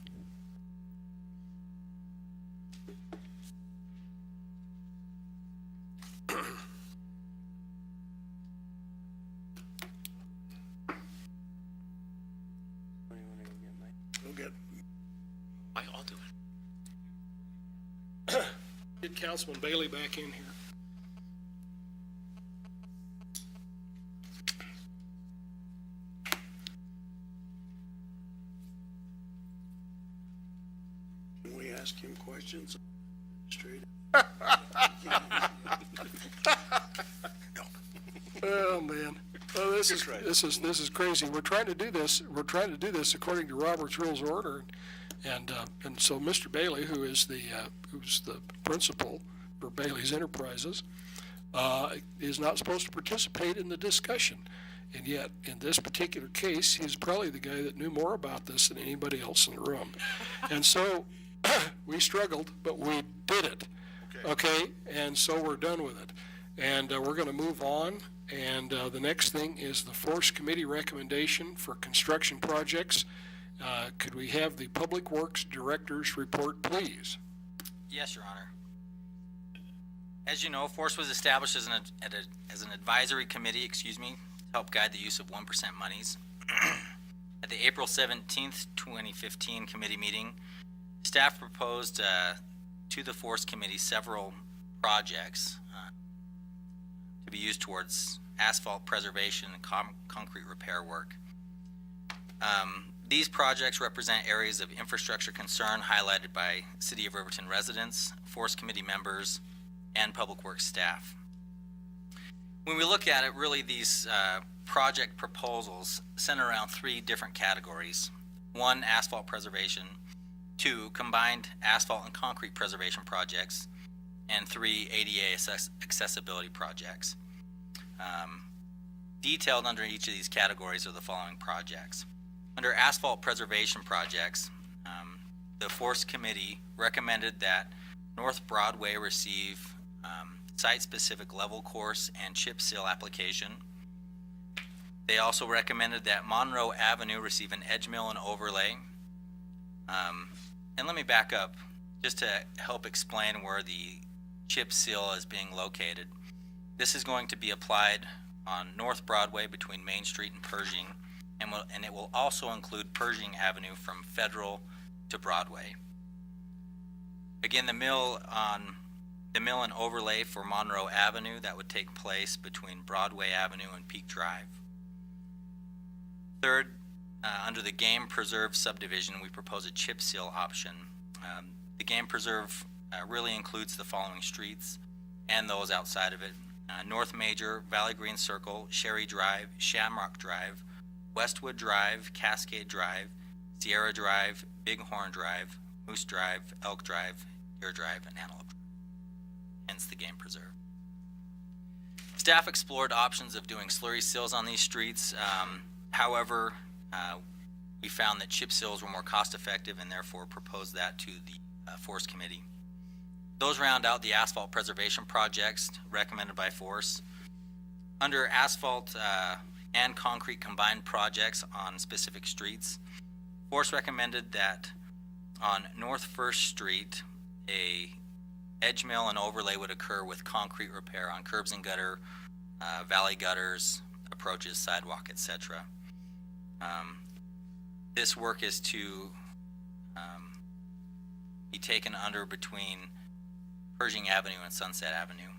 We'll get, I'll do it. Get Councilman Bailey back in here. can we ask him questions? Straight. Oh, man. Oh, this is crazy. We're trying to do this according to Robert's Rules of Order. And so Mr. Bailey, who's the principal for Bailey's Enterprises, is not supposed to participate in the discussion. And yet, in this particular case, he's probably the guy that knew more about this than anybody else in the room. And so we struggled, but we did it. Okay? And so we're done with it. And we're going to move on. And the next thing is the Force Committee recommendation for construction projects. Could we have the Public Works Director's report, please? Yes, Your Honor. As you know, Force was established as an advisory committee, to help guide the use of 1% monies. At the April 17th, 2015 committee meeting, staff proposed to the Force Committee several projects to be used towards asphalt preservation and concrete repair work. These projects represent areas of infrastructure concern highlighted by City of Riverton residents, Force Committee members, and Public Works staff. When we look at it, really these project proposals center around three different categories. 1, asphalt preservation. 2, combined asphalt and concrete preservation projects. And 3, ADA accessibility projects. Detailed under each of these categories are the following projects. Under asphalt preservation projects, the Force Committee recommended that North Broadway receive site-specific level course and chip seal application. They also recommended that Monroe Avenue receive an edge mill and overlay. And let me back up just to help explain where the chip seal is being located. This is going to be applied on North Broadway between Main Street and Pershing, and it will also include Pershing Avenue from Federal to Broadway. Again, the mill and overlay for Monroe Avenue, that would take place between Broadway Avenue and Peak Drive. Third, under the Game Preserve subdivision, we propose a chip seal option. The Game Preserve really includes the following streets and those outside of it. North Major, Valley Green Circle, Sherry Drive, Shamrock Drive, Westwood Drive, Cascade Drive, Sierra Drive, Bighorn Drive, Moose Drive, Elk Drive, Deer Drive, and Antelope Drive. Hence the game preserve. Staff explored options of doing slurry seals on these streets. However, we found that chip seals were more cost effective and therefore proposed that to the Forest Committee. Those round out the asphalt preservation projects recommended by Forest. Under asphalt and concrete combined projects on specific streets, Forest recommended that on North First Street, a edge mill and overlay would occur with concrete repair on curbs and gutter, valley gutters, approaches, sidewalk, etc. This work is to be taken under between Pershing Avenue and Sunset Avenue.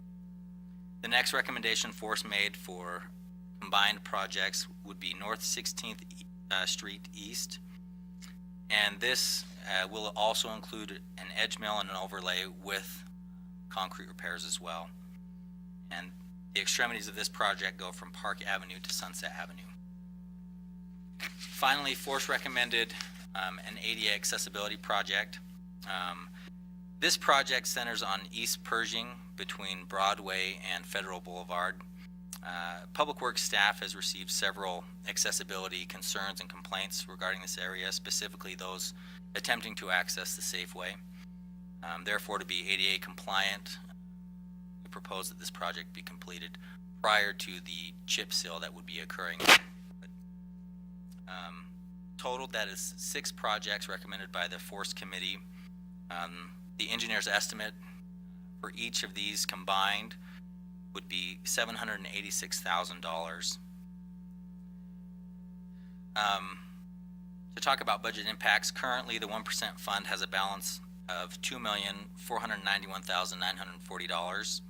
The next recommendation Force made for combined projects would be North 16th Street East, and this will also include an edge mill and an overlay with concrete repairs as well. And the extremities of this project go from Park Avenue to Sunset Avenue. Finally, Force recommended an ADA accessibility project. This project centers on East Pershing between Broadway and Federal Boulevard. Public Works staff has received several accessibility concerns and complaints regarding this area, specifically those attempting to access the Safeway. Therefore, to be ADA compliant, we propose that this project be completed prior to the chip seal that would be occurring. Total, that is 6 projects recommended by the Forest Committee. The engineer's estimate for each of these combined would be $786,000. To talk about budget impacts, currently the 1% fund has a balance of $2,491,940.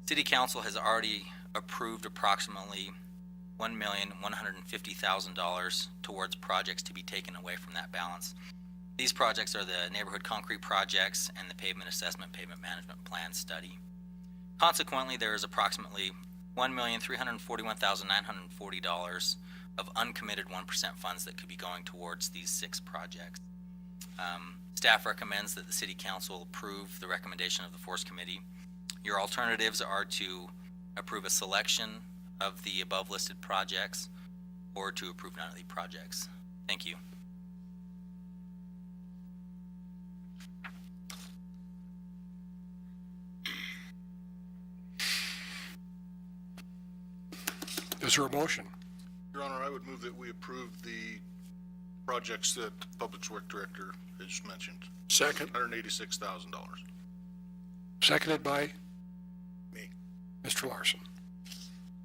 City Council has already approved approximately $1,150,000 towards projects to be taken away from that balance. These projects are the neighborhood concrete projects and the pavement assessment, pavement management plan study. Consequently, there is approximately $1,341,940 of uncommitted 1% funds that could be going towards these 6 projects. Staff recommends that the City Council approve the recommendation of the Forest Committee. Your alternatives are to approve a selection of the above listed projects or to approve none of the projects. Thank you. Is there a motion? Your Honor, I would move that we approve the projects that the Public Works Director has just mentioned. Second. $186,000. Seconded by Me. Mr. Larson.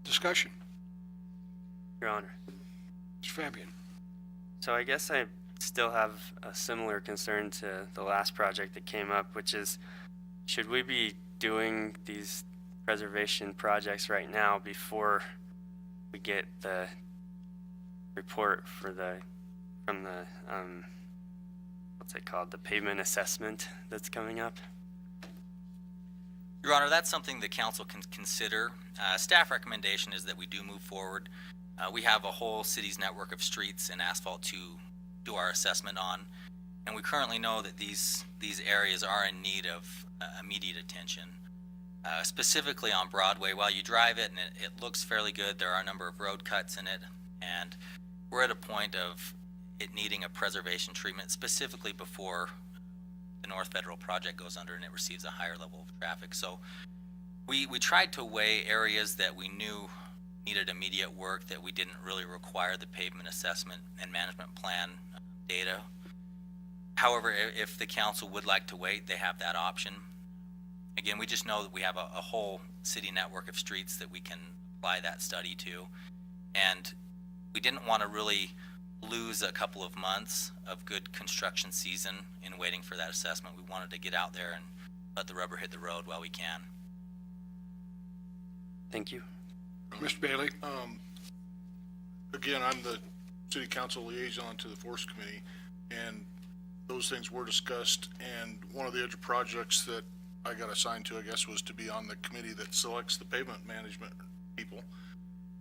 Discussion. Your Honor. Mr. Fabian. So I guess I still have a similar concern to the last project that came up, which is, should we be doing these preservation projects right now before we get the report from the what's it called, the pavement assessment that's coming up? Your Honor, that's something the council can consider. Staff recommendation is that we do move forward. We have a whole city's network of streets and asphalt to do our assessment on, and we currently know that these areas are in need of immediate attention. Specifically on Broadway, while you drive it and it looks fairly good, there are a number of road cuts in it, and we're at a point of it needing a preservation treatment, specifically before the North Federal project goes under and it receives a higher level of traffic. So we tried to weigh areas that we knew needed immediate work, that we didn't really require the pavement assessment and management plan data. However, if the council would like to wait, they have that option. Again, we just know that we have a whole city network of streets that we can apply that study to, and we didn't want to really lose a couple of months of good construction season in waiting for that assessment. We wanted to get out there and let the rubber hit the road while we can. Thank you. Mr. Bailey. Again, I'm the City Council liaison to the Forest Committee, and those things were discussed, and one of the other projects that I got assigned to, I guess, was to be on the committee that selects the pavement management people.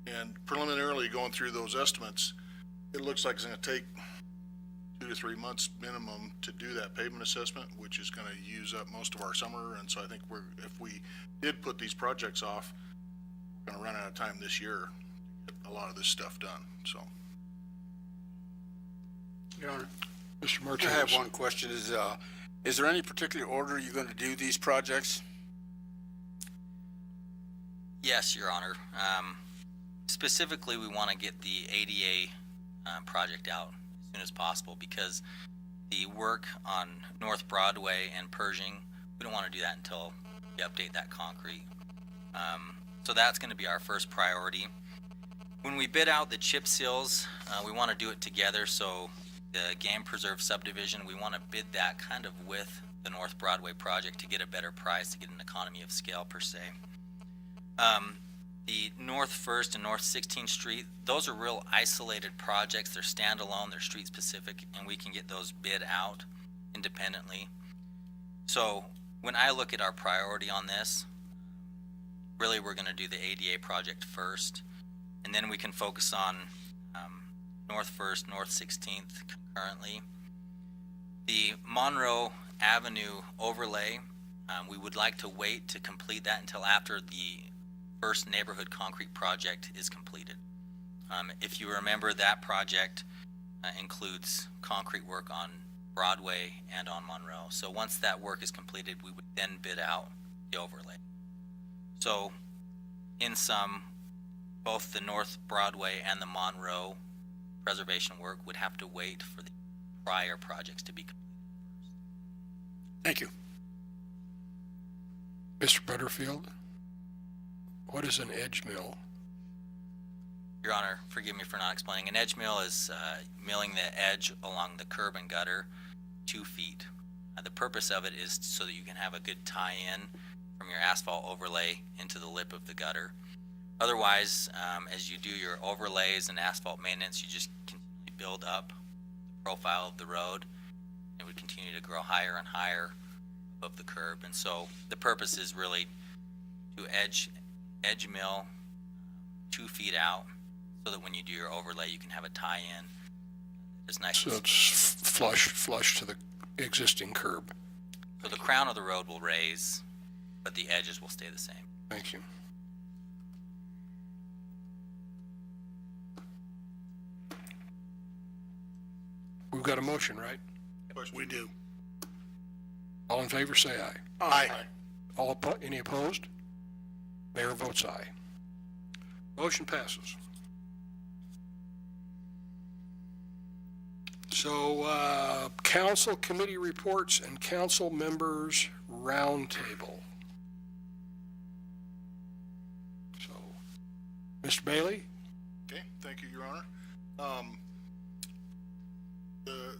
And preliminarily going through those estimates, it looks like it's gonna take 2 to 3 months minimum to do that pavement assessment, which is gonna use up most of our summer. And so I think if we did put these projects off, we're gonna run out of time this year to get a lot of this stuff done, so. Your Honor, Mr. I Martinez. have one question. Is there any particular order you're going to do these projects? Yes, Your Honor. Specifically, we want to get the ADA project out as soon as possible because the work on North Broadway and Pershing, we don't want to do that until we update that concrete. So that's going to be our first priority. When we bid out the chip seals, we want to do it together. So the Game Preserve subdivision, we want to bid that kind of with the North Broadway project to get a better price, to get an economy of scale per se. The North First and North 16th Street, those are real isolated projects. They're standalone, they're street specific, and we can get those bid out independently. So when I look at our priority on this, really we're going to do the ADA project first, and then we can focus on North First, North 16th concurrently. The Monroe Avenue overlay, we would like to wait to complete that until after the first neighborhood concrete project is completed. If you remember, that project includes concrete work on Broadway and on Monroe. So once that work is completed, we would then bid out the overlay. So in sum, both the North Broadway and the Monroe preservation work would have to wait for the prior projects to be completed. Thank you. Mr. Butterfield, what is an edge mill? Your Honor, forgive me for not explaining. An edge mill is milling the edge along the curb and gutter 2 feet. The purpose of it is so that you can have a good tie-in from your asphalt overlay into the lip of the gutter. Otherwise, as you do your overlays and asphalt maintenance, you just continually build up the profile of the road. It would continue to grow higher and higher above the curb. And so the purpose is really to edge mill 2 feet out so that when you do your overlay, you can have a tie-in. It's nice. So it's flush to the existing curb. So the crown of the road will raise, but the edges will stay the same. Thank you. We've got a motion, right? We do. All in favor, say aye. Aye. Any opposed? Mayor votes aye. Motion passes. So, council committee reports and council members roundtable. So, Mr. Bailey? Okay, thank you, Your Honor. The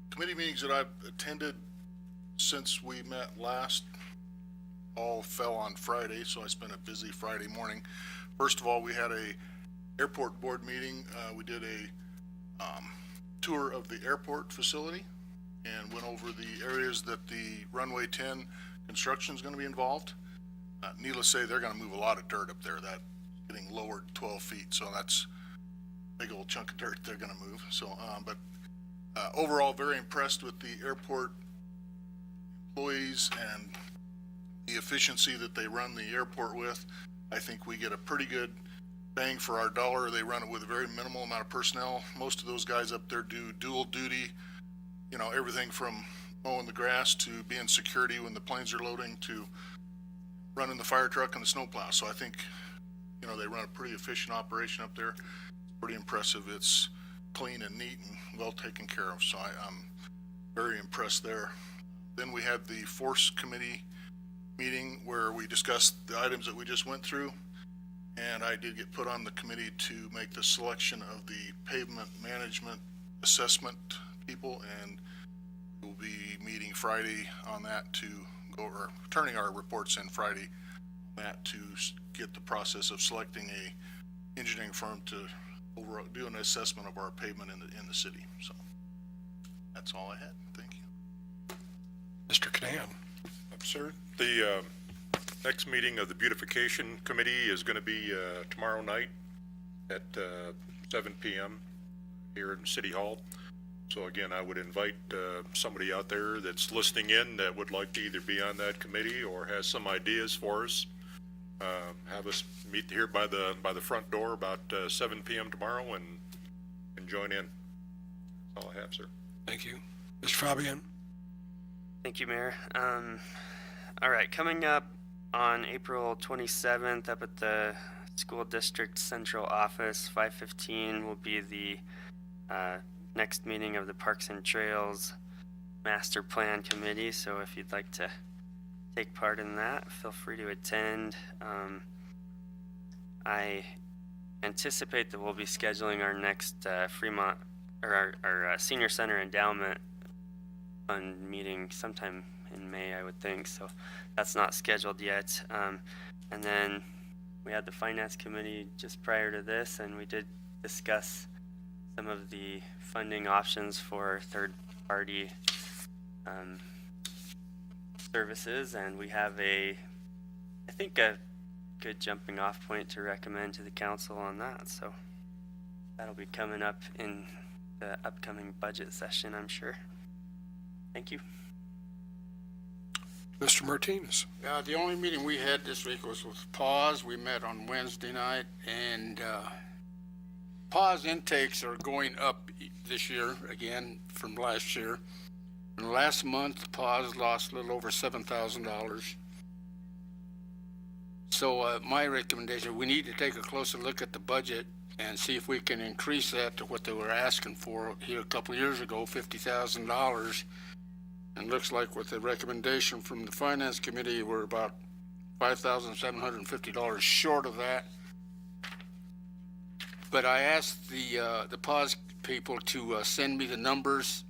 committee meetings that I've attended since we met last all fell on Friday, so I spent a busy Friday morning. First of all, we had a airport board meeting. We did a tour of the airport facility and went over the areas that the runway 10 construction is going to be involved. Needless to say, they're going to move a lot of dirt up there. That's getting lowered 12 feet, so that's a big old chunk of dirt they're going to move. So, but overall, very impressed with the airport employees and the efficiency that they run the airport with. I think we get a pretty good bang for our dollar. They run it with a very minimal amount of personnel. Most of those guys up there do dual duty, you know, everything from mowing the grass to being security when the planes are loading to running the fire truck and the snowplow. So I think, you know, they run a pretty efficient operation up there. Pretty impressive. It's clean and neat and well taken care of. So I'm very impressed there. Then we had the Force Committee meeting where we discussed the items that we just went through. And I did get put on the committee to make the selection of the pavement management assessment people, and we'll be meeting Friday on that to go over, turning our reports in Friday on that to get the process of selecting a engineering firm to do an assessment of our pavement in the city. So that's all I had. Thank you. Mr. Canan? Sir? The next meeting of the beautification committee is going to be tomorrow night at 7 p.m. here in City Hall. So again, I would invite somebody out there that's listening in that would like to either be on that committee or has some ideas for us. Have us meet here by the front door about 7 p.m. tomorrow and join in. That's all I have, sir. Thank you. Mr. Fabian? Thank you, Mayor. All right, coming up on April 27th, up at the School District Central Office, 5:15 will be the next meeting of the Parks and Trails Master Plan Committee. So if you'd like to take part in that, feel free to attend. I anticipate that we'll be scheduling our next Fremont or our Senior Center Endowment Fund meeting sometime in May, I would think. So that's not scheduled yet. And then we had the Finance Committee just prior to this, and we did discuss some of the funding options for third-party services, and we have I think a good jumping off point to recommend to the council on that. So that'll be coming up in the upcoming budget session, I'm sure. Thank you. Mr. Martinez? The only meeting we had this week was with PAWS. We met on Wednesday night, and PAWS intakes are going up this year again from last year. And last month, PAWS lost a little over $7,000. So my recommendation, we need to take a closer look at the budget and see if we can increase that to what they were asking for here a couple of years ago, $50,000. And looks like with the recommendation from the Finance Committee, we're about $5,750 short of that. But I asked the PAWS people to send me the numbers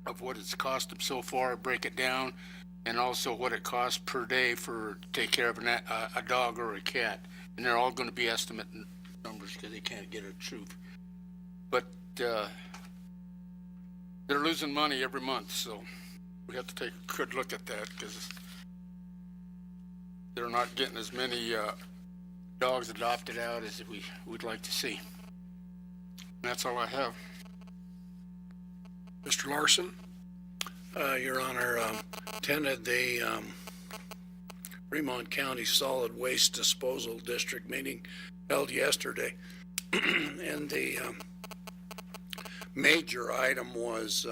of what it's cost them so far, break it down, and also what it costs per day to take care of a dog or a cat. And they're all going to be estimate numbers because they can't get a truth. But they're losing money every month, so we have to take a good look at that because they're not getting as many dogs adopted out as we would like to see. And that's all I have. Mr. Larson? Your Honor, attended the Fremont County Solid Waste Disposal District meeting held yesterday. And the major item was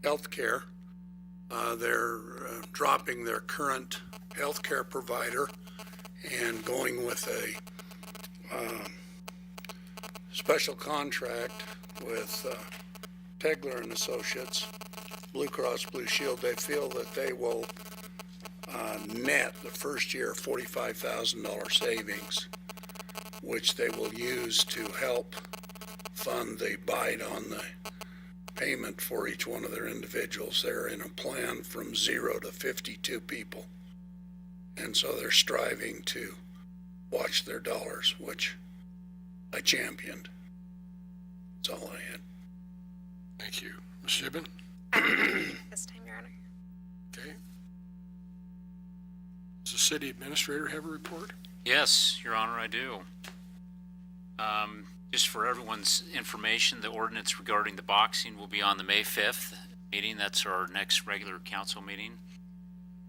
healthcare. They're dropping their current healthcare provider and going with a special contract with Tegler and Associates, Blue Cross Blue Shield. They feel that they will net the first year $45,000 savings, which they will use to help fund the bite on the payment for each one of their individuals. They're in a plan from 0 to 52 people. And so they're striving to watch their dollars, which I championed. That's all I had. Thank you. Ms. Gibbon? This time, Your Honor. Okay. Does the city administrator have a report? Yes, Your Honor, I do. Just for everyone's information, the ordinance regarding the boxing will be on the May 5th meeting. That's our next regular council meeting.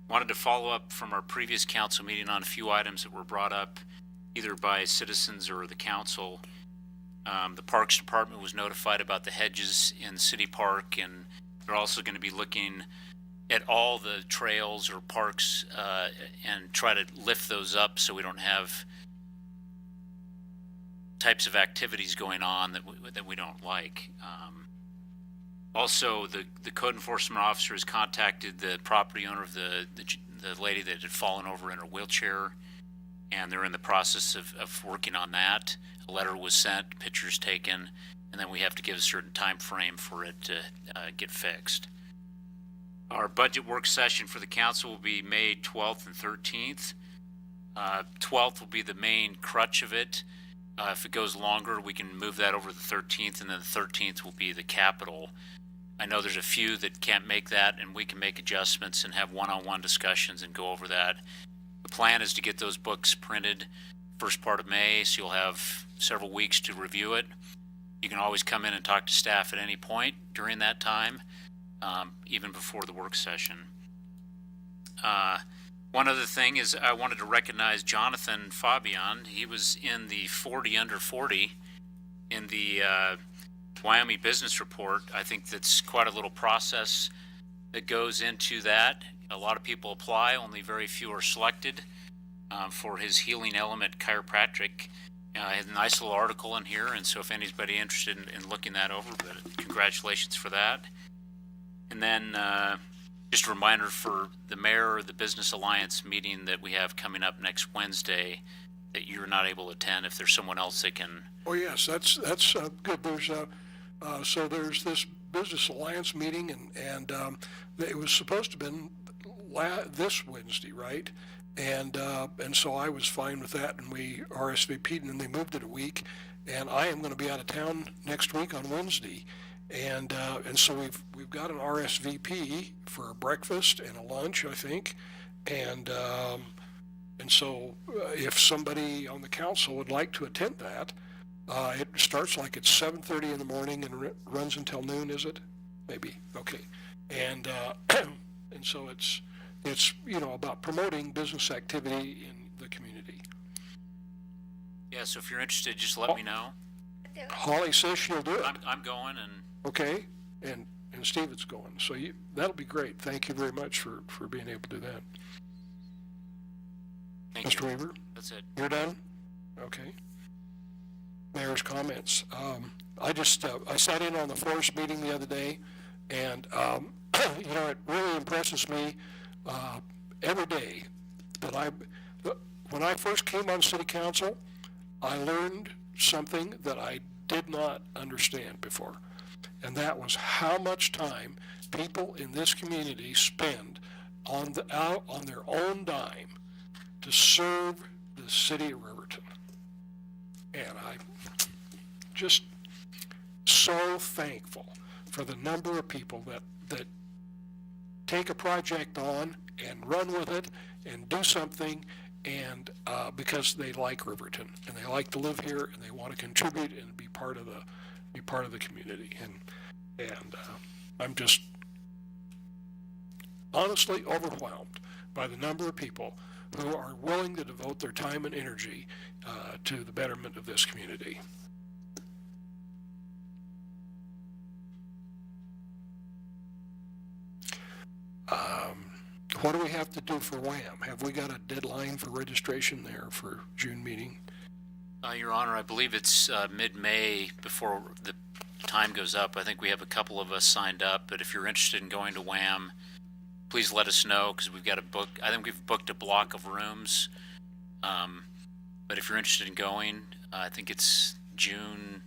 Wanted to follow up from our previous council meeting on a few items that were brought up either by citizens or the council. The Parks Department was notified about the hedges in City Park, and they're also going to be looking at all the trails or parks and try to lift those up so we don't have types of activities going on that we don't like. Also, the code enforcement officer has contacted the property owner of the lady that had fallen over in her wheelchair, and they're in the process of working on that. A letter was sent, pictures taken, and then we have to give a certain time frame for it to get fixed. Our budget work session for the council will be May 12th and 13th. 12th will be the main crutch of it. If it goes longer, we can move that over to the 13th, and then the 13th will be the capital. I know there's a few that can't make that, and we can make adjustments and have one-on-one discussions and go over that. The plan is to get those books printed first part of May, so you'll have several weeks to review it. You can always come in and talk to staff at any point during that time, even before the work session. One other thing is I wanted to recognize Jonathan Fabian. He was in the 40 under 40 in the Wyoming Business Report. I think that's quite a little process that goes into that. A lot of people apply, only very few are selected for his Healing Element Chiropractic. I had a nice little article in here, and so if anybody's interested in looking that over, but congratulations for that. And then just a reminder for the mayor of the Business Alliance meeting that we have coming up next Wednesday, that you're not able to attend. If there's someone else that can. Oh, yes, that's good. There's so there's this Business Alliance meeting, and it was supposed to have been this Wednesday, right? And so I was fine with that, and we RSVP'd, and then they moved it a week. And I am going to be out of town next week on Wednesday, and so we've got an RSVP for a breakfast and a lunch, I think, and so if somebody on the council would like to attend that, it starts like at 7:30 in the morning and runs until noon, is it? Maybe. Okay. And and so it's about promoting business activity in the community. Yeah, so if you're interested, just let me know. Holly says she'll do it. I'm going, and Okay. And Steven's going. So that'll be great. Thank you very much for being able to do that. thank Mr. you. Weaver, That's it. you're done? Okay. Mayor's comments. I sat in on the forest meeting the other day, and it really impresses me every day that when I first came on city council, I learned something that I did not understand before, and that was how much time people in this community spend on their own dime to serve the city of Riverton. And I'm just so thankful for the number of people that take a project on and run with it and do something, and because they like Riverton and they like to live here and they want to contribute and be part of the community. And I'm just honestly overwhelmed by the number of people who are willing to devote their time and energy to the betterment of this community. What do we have to do for WHAM? Have we got a deadline for registration there for June meeting? Your Honor, I believe it's mid-May before the time goes up. I think we have a couple of us signed up, but if you're interested in going to WHAM, please let us know, because we've got a book. I think we've booked a block of rooms. But if you're interested in going, I think it's June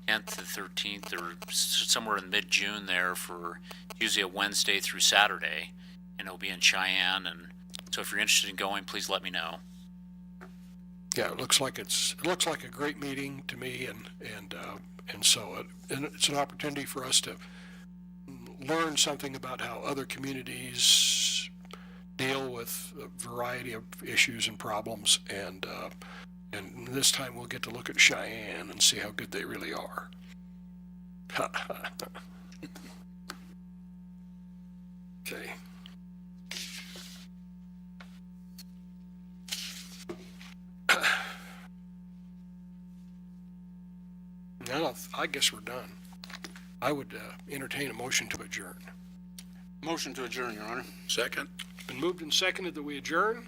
10th to 13th, or somewhere in mid-June there, for usually a Wednesday through Saturday, and it'll be in Cheyenne. And so if you're interested in going, please let me know. Yeah, it looks like a great meeting to me, and so it's an opportunity for us to learn something about how other communities deal with a variety of issues and problems, and this time we'll get to look at Cheyenne and see how good they really are. Okay. Now, I guess we're done. I would entertain a motion to adjourn. Motion to adjourn, Your Honor. Second? It's been moved and seconded that we adjourn.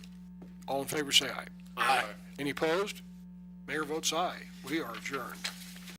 All in favor say aye. Aye. Any opposed? Mayor votes aye. We are adjourned.